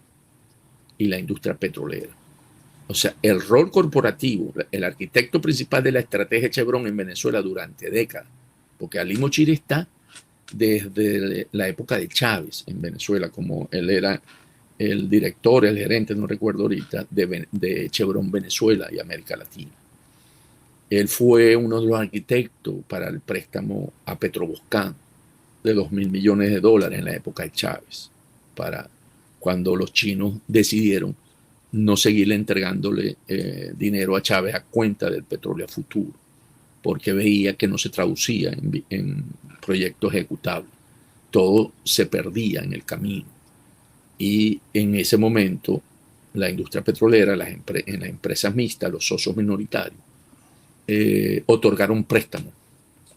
y la industria petrolera. O sea, el rol corporativo, el arquitecto principal de la estrategia Chevron en Venezuela durante décadas, porque Ali Mochiri está desde la época de Chávez en Venezuela, como él era el director, el gerente, no recuerdo ahorita, de Chevron Venezuela y América Latina. Él fue uno de los arquitectos para el préstamo a Petroboscán de $2.000 millones en la época de Chávez, para cuando los chinos decidieron no seguirle entregándole dinero a Chávez a cuenta del petróleo futuro, porque veía que no se traducía en proyectos ejecutables. Todo se perdía en el camino. Y en ese momento, la industria petrolera, en las empresas mixtas, los socios minoritarios, otorgaron préstamo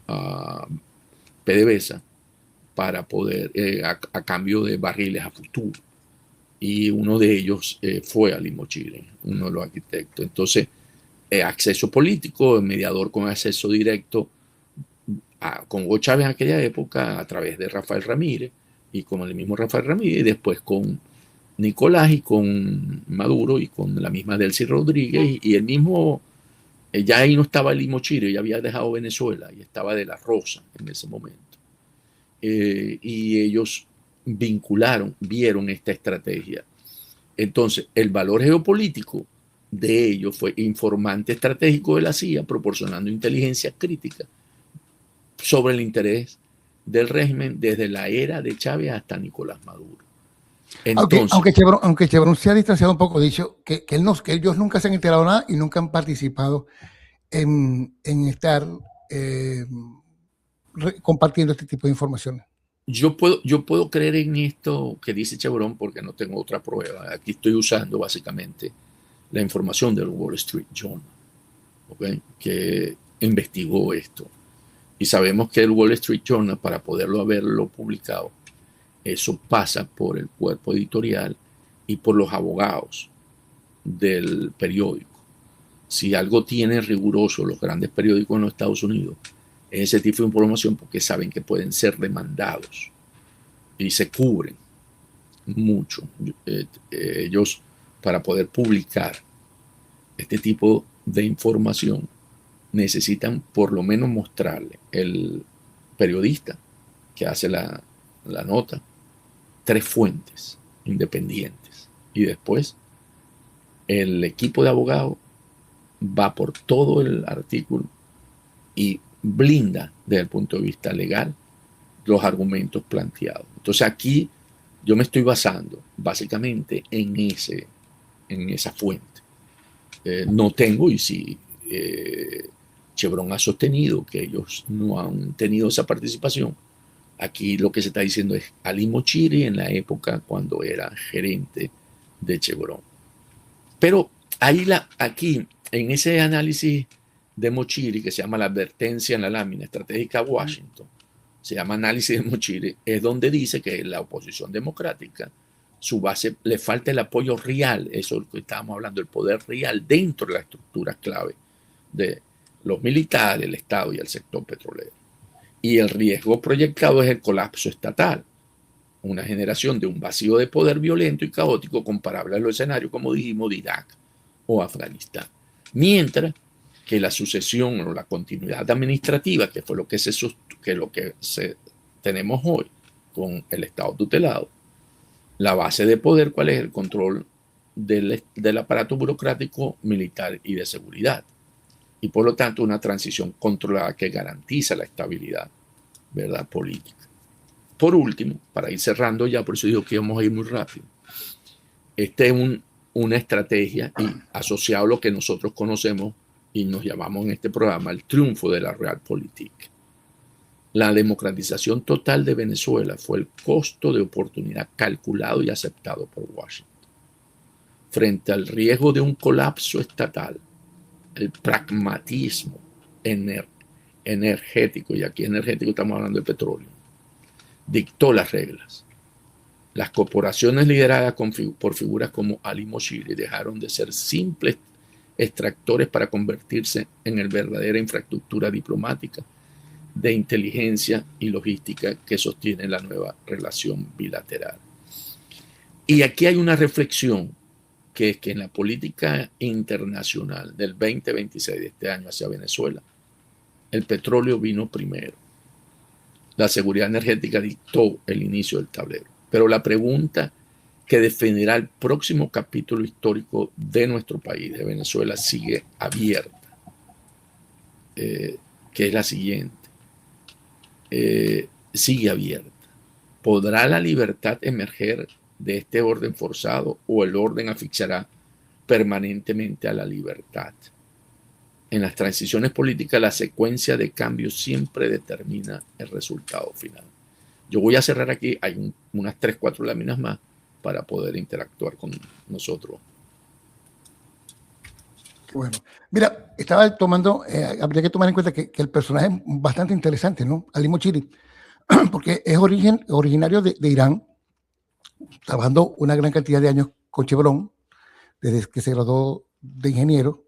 a PDVSA para poder, a cambio de barriles a futuro. Y uno de ellos fue Ali Mochiri, uno de los arquitectos. Entonces, acceso político, mediador con acceso directo con Hugo Chávez en aquella época a través de Rafael Ramírez, y con el mismo Rafael Ramírez, y después con Nicolás y con Maduro y con la misma Delcy Rodríguez, y el mismo, ya ahí no estaba Ali Mochiri, ya había dejado Venezuela y estaba de la Rosa en ese momento. Y ellos vieron esta estrategia. Entonces, el valor geopolítico de ellos fue informante estratégico de la CIA, proporcionando inteligencia crítica sobre el interés del régimen desde la era de Chávez hasta Nicolás Maduro. Entonces, aunque Chevron se ha distanciado un poco, dicho que ellos nunca se han enterado nada y nunca han participado en estar compartiendo este tipo de información. Yo puedo creer en esto que dice Chevron porque no tengo otra prueba. Aquí estoy usando básicamente la información del Wall Street Journal, ¿okay?, que investigó esto. Y sabemos que el Wall Street Journal, para poderlo haberlo publicado, eso pasa por el cuerpo editorial y por los abogados del periódico. Si algo tiene riguroso los grandes periódicos en los Estados Unidos, es ese tipo de información, porque saben que pueden ser demandados y se cubren mucho. Ellos, para poder publicar este tipo de información, necesitan por lo menos mostrarle el periodista que hace la nota 3 fuentes independientes, y después el equipo de abogados va por todo el artículo y blinda desde el punto de vista legal los argumentos planteados. Entonces aquí yo me estoy basando básicamente en esa fuente. No tengo, y si Chevron ha sostenido que ellos no han tenido esa participación, aquí lo que se está diciendo es Ali Mochiri en la época cuando era gerente de Chevron. Pero aquí, en ese análisis de Mochiri, que se llama La advertencia en la lámina estratégica a Washington, se llama Análisis de Mochiri, es donde dice que la oposición democrática, su base, le falta el apoyo real, eso es lo que estábamos hablando, el poder real dentro de la estructura clave de los militares, el Estado y el sector petrolero. Y el riesgo proyectado es el colapso estatal, una generación de un vacío de poder violento y caótico comparable a los escenarios, como dijimos, de Irak o Afganistán. Mientras que la sucesión o la continuidad administrativa, que fue lo que tenemos hoy con el Estado tutelado, la base de poder, ¿cuál es? El control del aparato burocrático, militar y de seguridad. Y por lo tanto, una transición controlada que garantiza la estabilidad, ¿verdad?, política. Por último, para ir cerrando ya, por eso digo que íbamos a ir muy rápido, esta es una estrategia y asociado a lo que nosotros conocemos y nos llamamos en este programa el triunfo de la Realpolitik. La democratización total de Venezuela fue el costo de oportunidad calculado y aceptado por Washington. Frente al riesgo de un colapso estatal, el pragmatismo energético, y aquí energético estamos hablando de petróleo, dictó las reglas. Las corporaciones lideradas por figuras como Ali Moshiri dejaron de ser simples extractores para convertirse en la verdadera infraestructura diplomática, de inteligencia y logística que sostiene la nueva relación bilateral. Y aquí hay una reflexión, que es que en la política internacional del 2026 de este año hacia Venezuela, el petróleo vino primero. La seguridad energética dictó el inicio del tablero. Pero la pregunta que definirá el próximo capítulo histórico de nuestro país, de Venezuela, sigue abierta, que es la siguiente. Sigue abierta. ¿Podrá la libertad emerger de este orden forzado o el orden asfixiará permanentemente a la libertad? En las transiciones políticas, la secuencia de cambios siempre determina el resultado final. Yo voy a cerrar aquí, hay unas 3-4 láminas más para poder interactuar con nosotros. Bueno, mira, estaba tomando, habría que tomar en cuenta que el personaje es bastante interesante, ¿no? Ali Mochiri, porque es originario de Irán, trabajando una gran cantidad de años con Chevron, desde que se graduó de ingeniero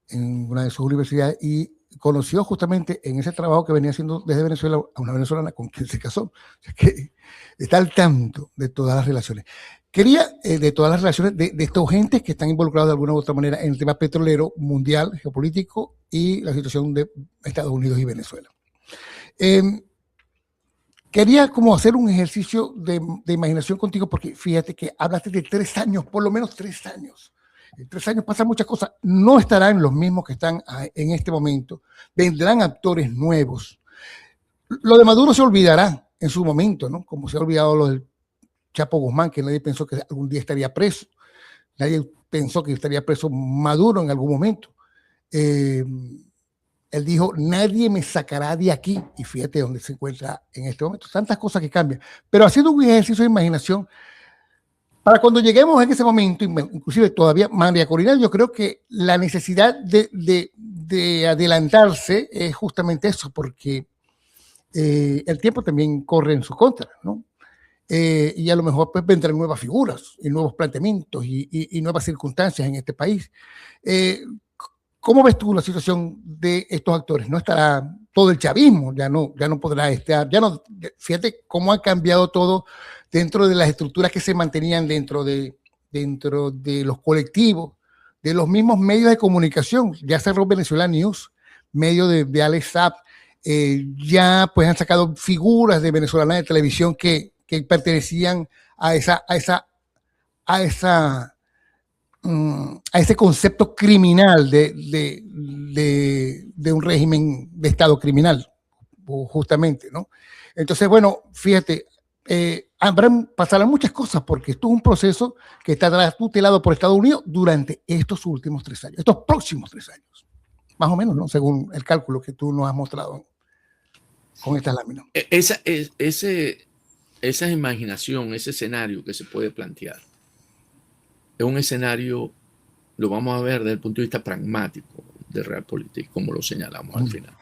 en una de sus universidades, y conoció justamente en ese trabajo que venía haciendo desde Venezuela a una venezolana con quien se casó. O sea que está al tanto de todas las relaciones. Quería, de todas las relaciones de estos gentes que están involucrados de alguna u otra manera en el tema petrolero mundial, geopolítico y la situación de Estados Unidos y Venezuela. Quería como hacer un ejercicio de imaginación contigo, porque fíjate que hablaste de 3 años, por lo menos 3 años. En 3 años pasan muchas cosas, no estarán los mismos que están en este momento, vendrán actores nuevos. Lo de Maduro se olvidará en su momento, ¿no? Como se ha olvidado lo del Chapo Guzmán, que nadie pensó que algún día estaría preso, nadie pensó que estaría preso Maduro en algún momento. Él dijo, nadie me sacará de aquí, y fíjate dónde se encuentra en este momento, tantas cosas que cambian, pero haciendo un ejercicio de imaginación, para cuando lleguemos en ese momento, inclusive todavía María Corina, yo creo que la necesidad de adelantarse es justamente eso, porque el tiempo también corre en su contra, ¿no? Y a lo mejor pues vendrán nuevas figuras y nuevos planteamientos y nuevas circunstancias en este país. ¿Cómo ves tú la situación de estos actores? ¿No estará todo el chavismo? Ya no podrá estar, fíjate cómo ha cambiado todo dentro de las estructuras que se mantenían dentro de los colectivos, de los mismos medios de comunicación. Ya cerró Venezuela News, medio de Alex Saab, ya pues han sacado figuras de venezolanas de televisión que pertenecían a ese concepto criminal de un régimen de Estado criminal, justamente, ¿no? Entonces, bueno, fíjate, pasarán muchas cosas, porque esto es un proceso que estará tutelado por Estados Unidos durante estos últimos 3 años, estos próximos 3 años, más o menos, ¿no? Según el cálculo que tú nos has mostrado con estas láminas. Esa imaginación, ese escenario que se puede plantear, es un escenario, lo vamos a ver desde el punto de vista pragmático, de Realpolitik, como lo señalamos al final,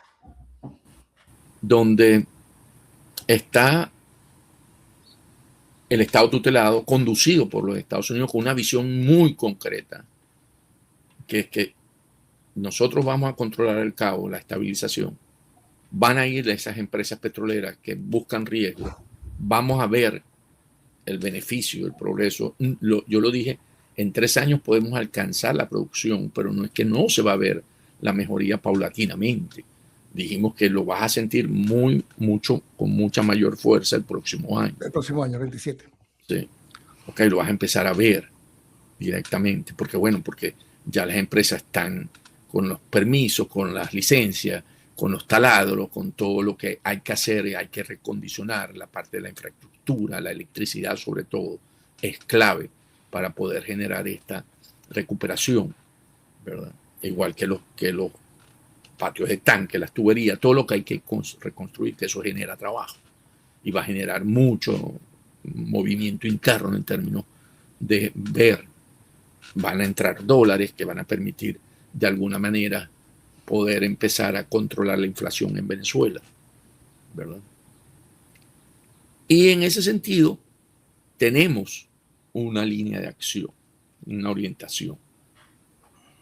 donde está el Estado tutelado, conducido por los Estados Unidos, con una visión muy concreta, que es que nosotros vamos a controlar el caos, la estabilización, van a ir esas empresas petroleras que buscan riesgo, vamos a ver el beneficio, el progreso. Yo lo dije, en 3 años podemos alcanzar la producción, pero no es que no se va a ver la mejoría paulatinamente. Dijimos que lo vas a sentir mucho, con mucha mayor fuerza el próximo año. El próximo año, 27. Sí. Ok, lo vas a empezar a ver directamente, porque ya las empresas están con los permisos, con las licencias, con los taladros, con todo lo que hay que hacer y hay que recondicionar. La parte de la infraestructura, la electricidad sobre todo, es clave para poder generar esta recuperación, ¿verdad? Igual que los patios de tanque, las tuberías, todo lo que hay que reconstruir, que eso genera trabajo y va a generar mucho movimiento interno en términos de ver, van a entrar dólares que van a permitir de alguna manera poder empezar a controlar la inflación en Venezuela, ¿verdad? Y en ese sentido tenemos una línea de acción, una orientación,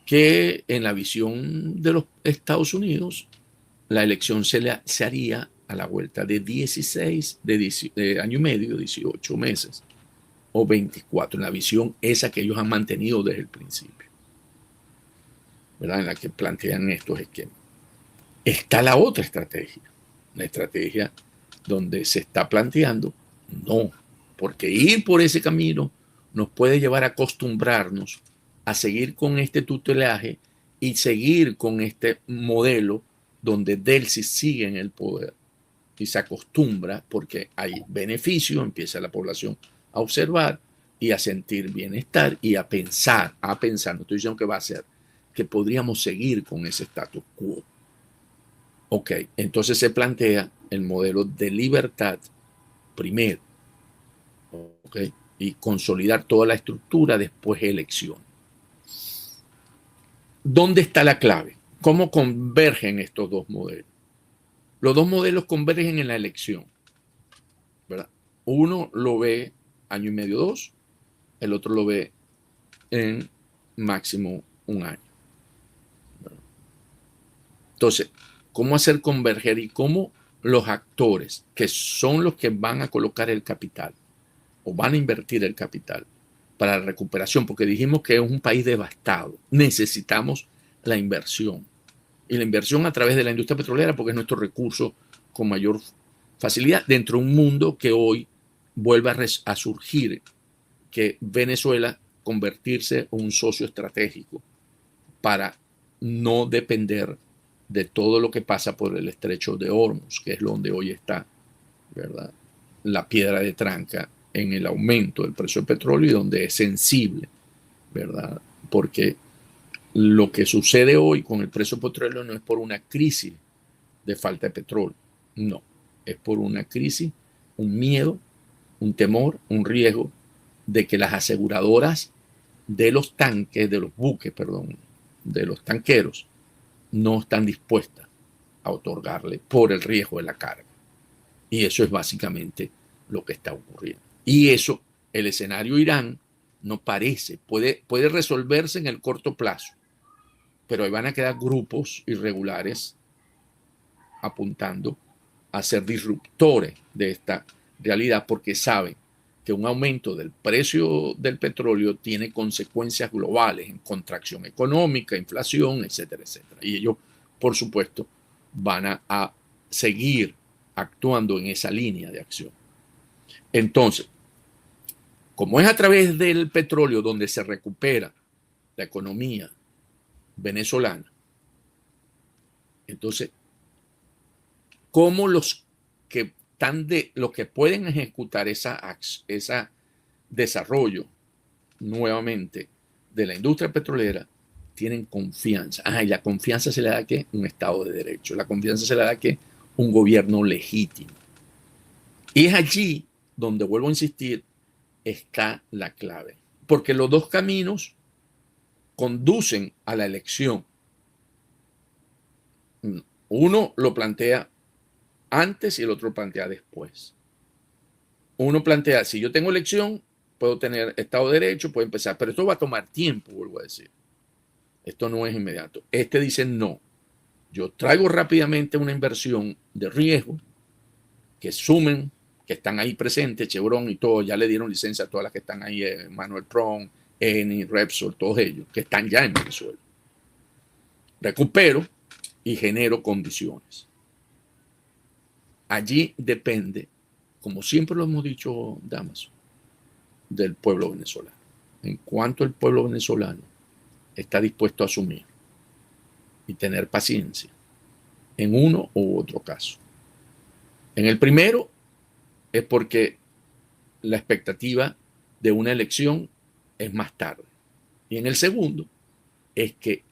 que en la visión de los Estados Unidos, la elección se haría a la vuelta de 16, de año y medio, 18 meses, o 24, en la visión esa que ellos han mantenido desde el principio, ¿verdad? En la que plantean estos esquemas. Está la otra estrategia, la estrategia donde se está planteando, no, porque ir por ese camino nos puede llevar a acostumbrarnos a seguir con este tutelaje y seguir con este modelo donde Delcy sigue en el poder y se acostumbra porque hay beneficio, empieza la población a observar y a sentir bienestar y a pensar, no estoy diciendo que va a ser, que podríamos seguir con ese status quo. Ok, entonces se plantea el modelo de libertad primero, ok, y consolidar toda la estructura, después elección. ¿Dónde está la clave? ¿Cómo convergen estos dos modelos? Los dos modelos convergen en la elección, ¿verdad? Uno lo ve año y medio, 2, el otro lo ve en máximo 1 año. Entonces, ¿cómo hacer converger y cómo los actores, que son los que van a colocar el capital o van a invertir el capital para la recuperación? Porque dijimos que es un país devastado. Necesitamos la inversión. Y la inversión a través de la industria petrolera, porque es nuestro recurso con mayor facilidad dentro de un mundo que hoy vuelve a surgir, que Venezuela convertirse en un socio estratégico para no depender de todo lo que pasa por el estrecho de Hormuz, que es donde hoy está, ¿verdad?, la piedra de tranca en el aumento del precio del petróleo y donde es sensible, ¿verdad? Porque lo que sucede hoy con el precio del petróleo no es por una crisis de falta de petróleo, no, es por una crisis, un miedo, un temor, un riesgo de que las aseguradoras de los tanques, de los buques, perdón, de los tanqueros, no están dispuestas a otorgarle por el riesgo de la carga. Y eso es básicamente lo que está ocurriendo. Y eso, el escenario Irán, no parece, puede resolverse en el corto plazo, pero ahí van a quedar grupos irregulares apuntando a ser disruptores de esta realidad, porque saben que un aumento del precio del petróleo tiene consecuencias globales en contracción económica, inflación, etcétera, etcétera. Y ellos, por supuesto, van a seguir actuando en esa línea de acción. Entonces, como es a través del petróleo donde se recupera la economía venezolana, entonces, ¿cómo los que pueden ejecutar ese desarrollo nuevamente de la industria petrolera tienen confianza? Y la confianza se le da que un Estado de Derecho, la confianza se le da que un gobierno legítimo. Y es allí donde, vuelvo a insistir, está la clave, porque los dos caminos conducen a la elección, Uno lo plantea antes y el otro plantea después. Uno plantea, si yo tengo elección, puedo tener Estado de Derecho, puedo empezar, pero esto va a tomar tiempo, vuelvo a decir. Esto no es inmediato. Este dice no. Yo traigo rápidamente una inversión de riesgo que sumen, que están ahí presentes, Chevron y todo, ya le dieron licencia a todas las que están ahí, Manuel Tron, Eni, Repsol, todos ellos, que están ya en Venezuela. Recupero y genero condiciones. Allí depende, como siempre lo hemos dicho, Damaso, del pueblo venezolano. En cuanto el pueblo venezolano está dispuesto a asumir y tener paciencia en uno u otro caso. En el primero es porque la expectativa de una elección es más tarde. Y en el segundo es que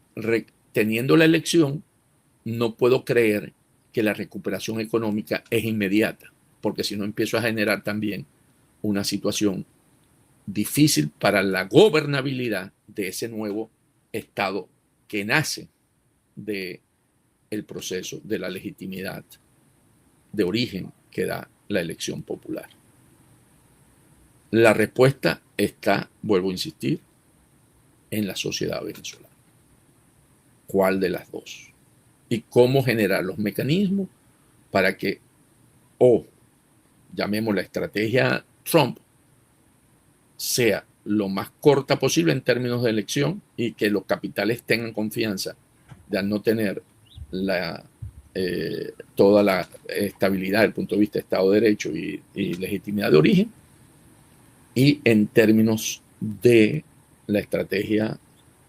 teniendo la elección no puedo creer que la recuperación económica es inmediata, porque si no empiezo a generar también una situación difícil para la gobernabilidad de ese nuevo Estado que nace del proceso de la legitimidad de origen que da la elección popular. La respuesta está, vuelvo a insistir, en la sociedad venezolana. ¿Cuál de las dos? Y cómo generar los mecanismos para que, llamemos la estrategia Trump, sea lo más corta posible en términos de elección y que los capitales tengan confianza de al no tener toda la estabilidad desde el punto de vista de Estado de Derecho y legitimidad de origen, y en términos de la estrategia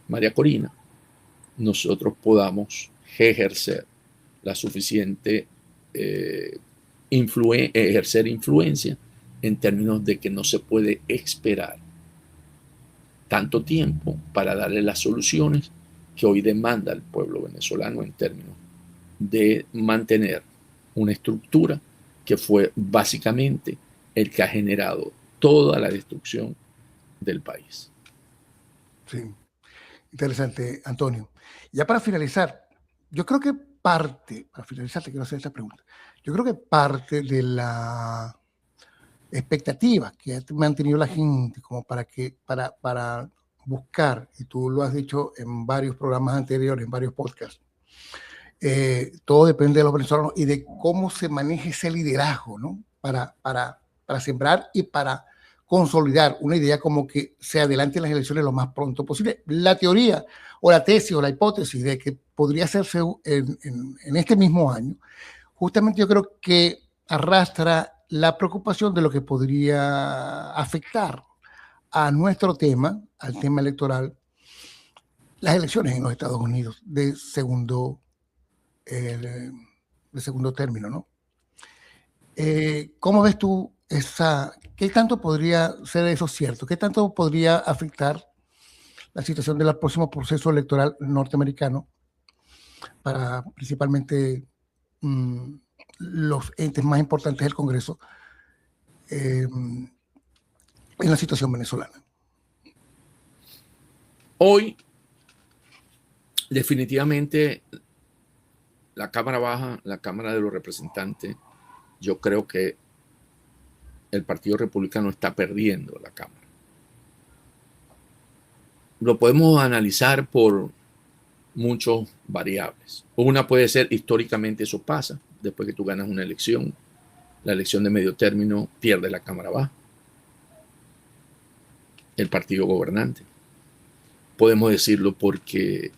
María Corina, nosotros podamos ejercer la suficiente ejercer influencia en términos de que no se puede esperar tanto tiempo para darle las soluciones que hoy demanda el pueblo venezolano en términos de mantener una estructura que fue básicamente el que ha generado toda la destrucción del país. Sí, interesante, Antonio. Ya para finalizar, yo creo que para finalizar te quiero hacer esta pregunta. Yo creo que parte de la expectativa que ha mantenido la gente como para buscar, y tú lo has dicho en varios programas anteriores, en varios podcasts, todo depende de los venezolanos y de cómo se maneje ese liderazgo, ¿no? Para sembrar y para consolidar una idea como que se adelante las elecciones lo más pronto posible. La teoría o la tesis o la hipótesis de que podría hacerse en este mismo año, justamente yo creo que arrastra la preocupación de lo que podría afectar a nuestro tema, al tema electoral, las elecciones en los Estados Unidos de segundo término, ¿no? ¿Cómo ves tú qué tanto podría ser eso cierto? ¿Qué tanto podría afectar la situación del próximo proceso electoral norteamericano para principalmente los entes más importantes del Congreso en la situación venezolana? Hoy, definitivamente, la Cámara Baja, la Cámara de los Representantes, yo creo que el Partido Republicano está perdiendo la Cámara. Lo podemos analizar por muchas variables. Una puede ser, históricamente eso pasa, después que tú ganas una elección, la elección de medio término, pierde la Cámara Baja, el partido gobernante. Podemos decirlo porque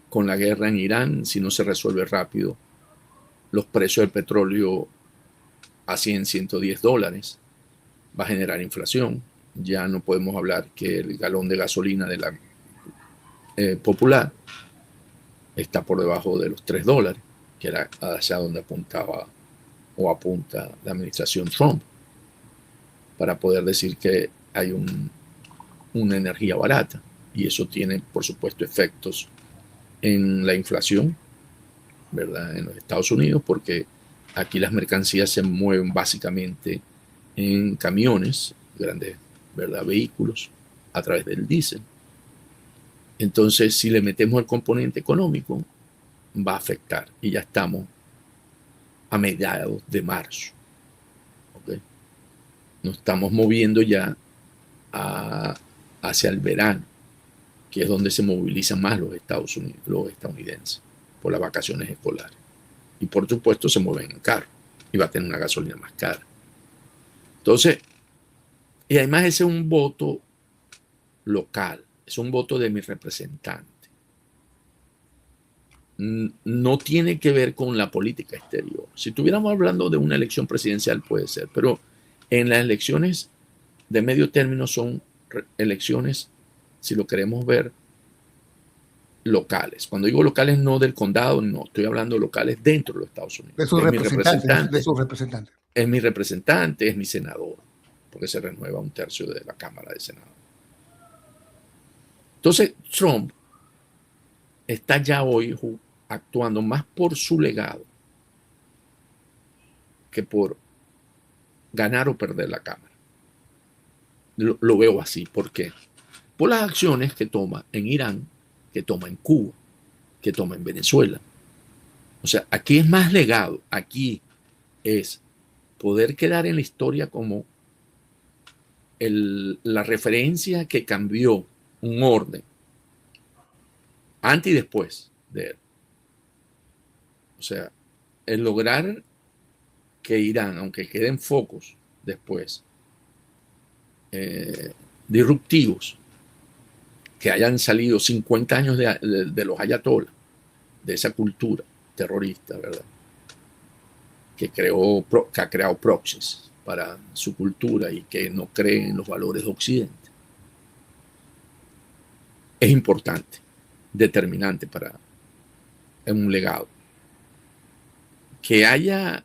con la guerra en Irán, si no se resuelve rápido, los precios del petróleo a $110 va a generar inflación. Ya no podemos hablar que el galón de gasolina de la popular está por debajo de los $3, que era hacia donde apuntaba o apunta la administración Trump, para poder decir que hay una energía barata, y eso tiene, por supuesto, efectos en la inflación, ¿verdad?, en los Estados Unidos, porque aquí las mercancías se mueven básicamente en camiones, grandes, ¿verdad?, vehículos, a través del diésel. Entonces, si le metemos el componente económico, va a afectar. Y ya estamos a mediados de marzo. ¿Okay? Nos estamos moviendo ya hacia el verano, que es donde se movilizan más los estadounidenses, por las vacaciones escolares. Y por supuesto se mueven en carro y va a tener una gasolina más cara. Entonces, y además ese es un voto local, es un voto de mi representante. No tiene que ver con la política exterior. Si estuviéramos hablando de una elección presidencial puede ser, pero en las elecciones de medio término son elecciones, si lo queremos ver, locales. Cuando digo locales, no del condado, no, estoy hablando de locales dentro de los Estados Unidos. De sus representantes. De sus representantes. Es mi representante, es mi senador, porque se renueva 1/3 de la Cámara de Senado. Entonces, Trump está ya hoy actuando más por su legado que por ganar o perder la Cámara. Lo veo así. ¿Por qué? Por las acciones que toma en Irán, que toma en Cuba, que toma en Venezuela. O sea, aquí es más legado. Aquí es poder quedar en la historia como la referencia que cambió un orden antes y después de él. O sea, el lograr que Irán, aunque queden focos después disruptivos, que hayan salido 50 años de los ayatolás, de esa cultura terrorista, ¿verdad? Que ha creado proxies para su cultura y que no cree en los valores de Occidente. Es importante, determinante para un legado. Que haya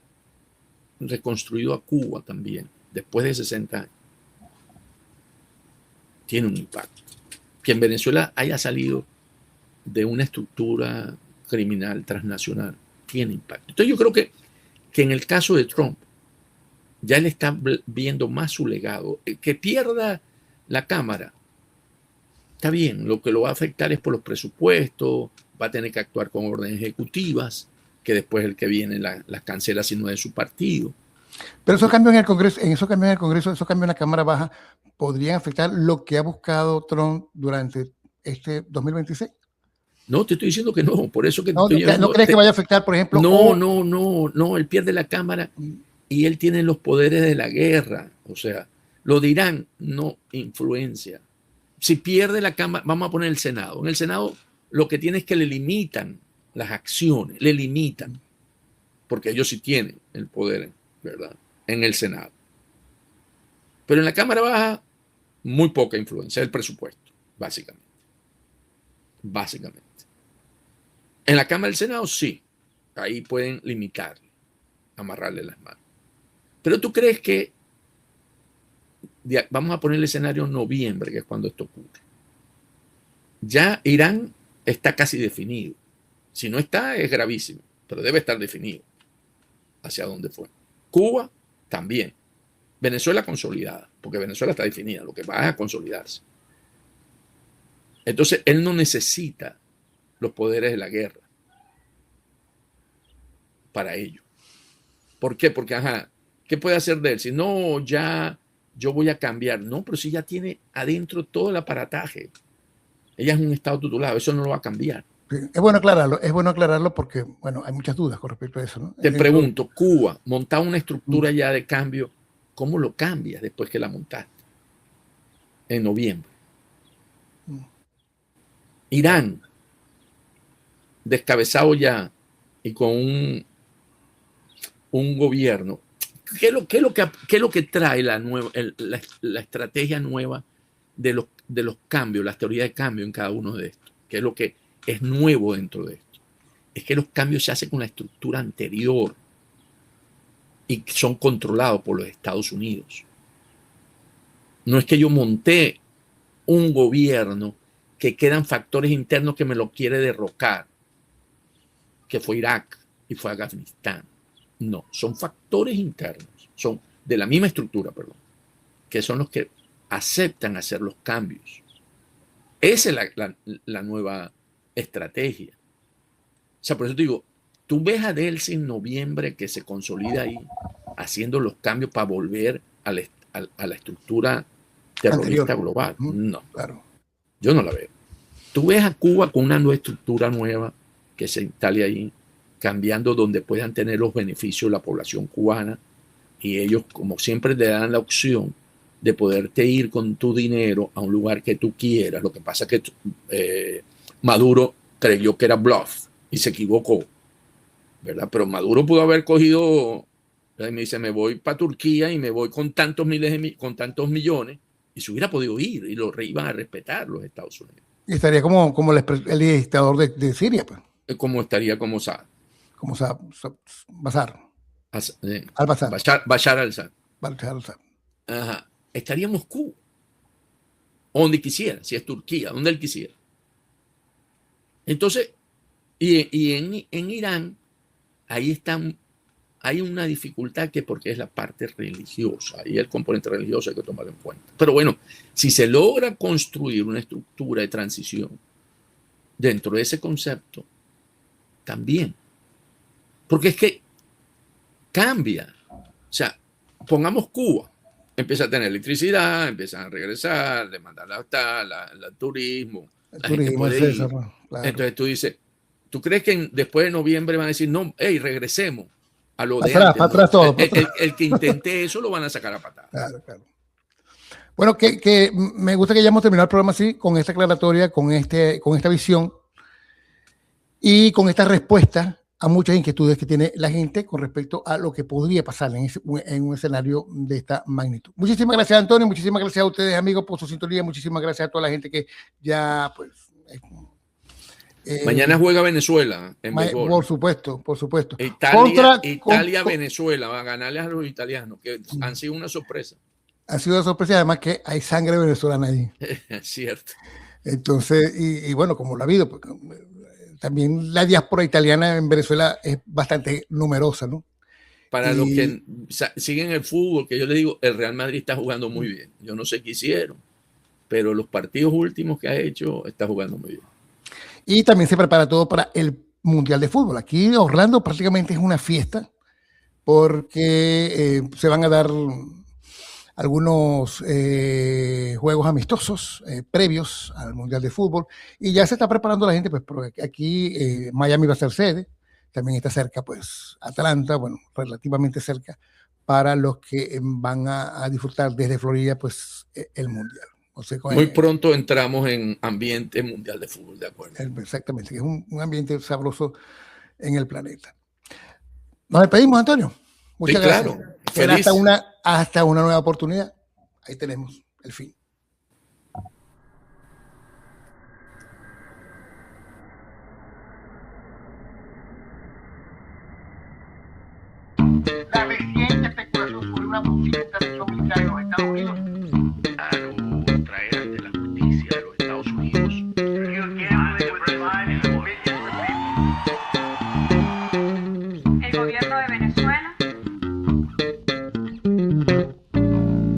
reconstruido a Cuba también, después de 60 años, tiene un impacto. Que en Venezuela haya salido de una estructura criminal transnacional, tiene impacto. Entonces yo creo que en el caso de Trump, ya él está viendo más su legado. Que pierda la Cámara, está bien, lo que lo va a afectar es por los presupuestos, va a tener que actuar con órdenes ejecutivas, que después el que viene las cancela si no es de su partido. Pero esos cambios en el Congreso, esos cambios en la Cámara Baja, ¿podrían afectar lo que ha buscado Trump durante este 2026? No, te estoy diciendo que no, por eso que no, estoy ¿no crees que vaya a afectar, por ejemplo? No, él pierde la Cámara y él tiene los poderes de la guerra. O sea, lo de Irán no influencia. Si pierde la Cámara, vamos a poner el Senado. En el Senado lo que tiene es que le limitan las acciones, le limitan, porque ellos sí tienen el poder, ¿verdad? En el Senado. Pero en la Cámara Baja, muy poca influencia, el presupuesto, básicamente. En la Cámara del Senado, sí. Ahí pueden limitarle, amarrarle las manos. Pero tú crees que, vamos a poner el escenario noviembre, que es cuando esto ocurre. Ya Irán está casi definido. Si no está, es gravísimo, pero debe estar definido hacia dónde fue. Cuba también. Venezuela consolidada, porque Venezuela está definida, lo que va es a consolidarse. Entonces, él no necesita los poderes de la guerra para ello. ¿Por qué? Porque, ¿qué puede hacer de él? Si no, ya yo voy a cambiar. No, pero si ya tiene adentro todo el aparataje. Ella es un estado tutelado, eso no lo va a cambiar. Sí, es bueno aclararlo porque, bueno, hay muchas dudas con respecto a eso, ¿no? Te pregunto, Cuba, montar una estructura ya de cambio, ¿cómo lo cambias después que la montaste? En noviembre. Irán, descabezado ya y con un gobierno. ¿Qué es lo que trae la estrategia nueva de los cambios, las teorías de cambio en cada uno de estos? ¿Qué es lo que es nuevo dentro de esto? Es que los cambios se hacen con la estructura anterior y son controlados por los Estados Unidos. No es que yo monté un gobierno que quedan factores internos que me lo quiere derrocar, que fue Irak y fue Afganistán. No, son factores internos, son de la misma estructura, perdón, que son los que aceptan hacer los cambios. Esa es la nueva estrategia. sea, por eso te digo, tú ves a Delcy en noviembre que se consolida ahí, haciendo los cambios para volver a la estructura terrorista Anterior. global. No, Claro. yo no la veo. Tú ves a Cuba con una nueva estructura nueva que se instale ahí, cambiando donde puedan tener los beneficios la población cubana, y ellos, como siempre, le dan la opción de poderte ir con tu dinero a un lugar que tú quieras. Lo que pasa es que Maduro creyó que era bluff y se equivocó, ¿verdad? Pero Maduro pudo haber cogido, me dice, me voy para Turquía y me voy con tantos con tantos millones, y se hubiera podido ir y lo iban a respetar los Estados Unidos. Y estaría como el dictador de Siria, pues, Como estaría como Saad. como Bashar Bashar al-Assad. Bashar al-Assad. Ajá. Estaría en Moscú, o donde quisiera, si es Turquía, donde él quisiera. Entonces, y en Irán, ahí hay una dificultad que porque es la parte religiosa, y el componente religioso hay que tomarlo en cuenta. Pero bueno, si se logra construir una estructura de transición dentro de ese concepto, también. Porque es que cambia. O sea, pongamos Cuba, empieza a tener electricidad, empiezan a regresar, demandar el turismo, la gente puede ir. Claro. Entonces tú dices, ¿tú crees que después de noviembre van a decir, no, hey, regresemos a lo de atrás, antes? para atrás ¿No? todo. El que intente eso lo van a sacar a patada. Claro. Bueno, que me gusta que hayamos terminado el programa así, con esta aclaratoria, con esta visión y con esta respuesta a muchas inquietudes que tiene la gente con respecto a lo que podría pasar en un escenario de esta magnitud. Muchísimas gracias, Antonio. Muchísimas gracias a ustedes, amigos, por su sintonía. Muchísimas gracias a toda la gente que ya, pues... Mañana juega Venezuela en béisbol. Por supuesto. Italia, Venezuela, va a ganarle a los italianos, que han sido una sorpresa. Ha sido una sorpresa, además que hay sangre venezolana allí. Es cierto. Entonces, y bueno, como lo ha habido, porque también la diáspora italiana en Venezuela es bastante numerosa, ¿no? Para los que siguen el fútbol, que yo les digo, el Real Madrid está jugando muy bien. Yo no sé qué hicieron, pero los partidos últimos que ha hecho está jugando muy bien. Y también se prepara todo para el Mundial de Fútbol. Aquí en Orlando prácticamente es una fiesta porque se van a dar algunos juegos amistosos previos al Mundial de Fútbol y ya se está preparando la gente, pues porque aquí Miami va a ser sede, también está cerca pues Atlanta, bueno, relativamente cerca para los que van a disfrutar desde Florida pues el Mundial. O sea, muy pronto entramos en ambiente mundial de fútbol, de acuerdo. Exactamente, que es un ambiente sabroso en el planeta. Nos despedimos, Antonio. Muchas gracias. Claro. Feliz. Hasta una nueva oportunidad. Ahí tenemos el fin. La reciente especulación sobre una posible intervención militar en los Estados Unidos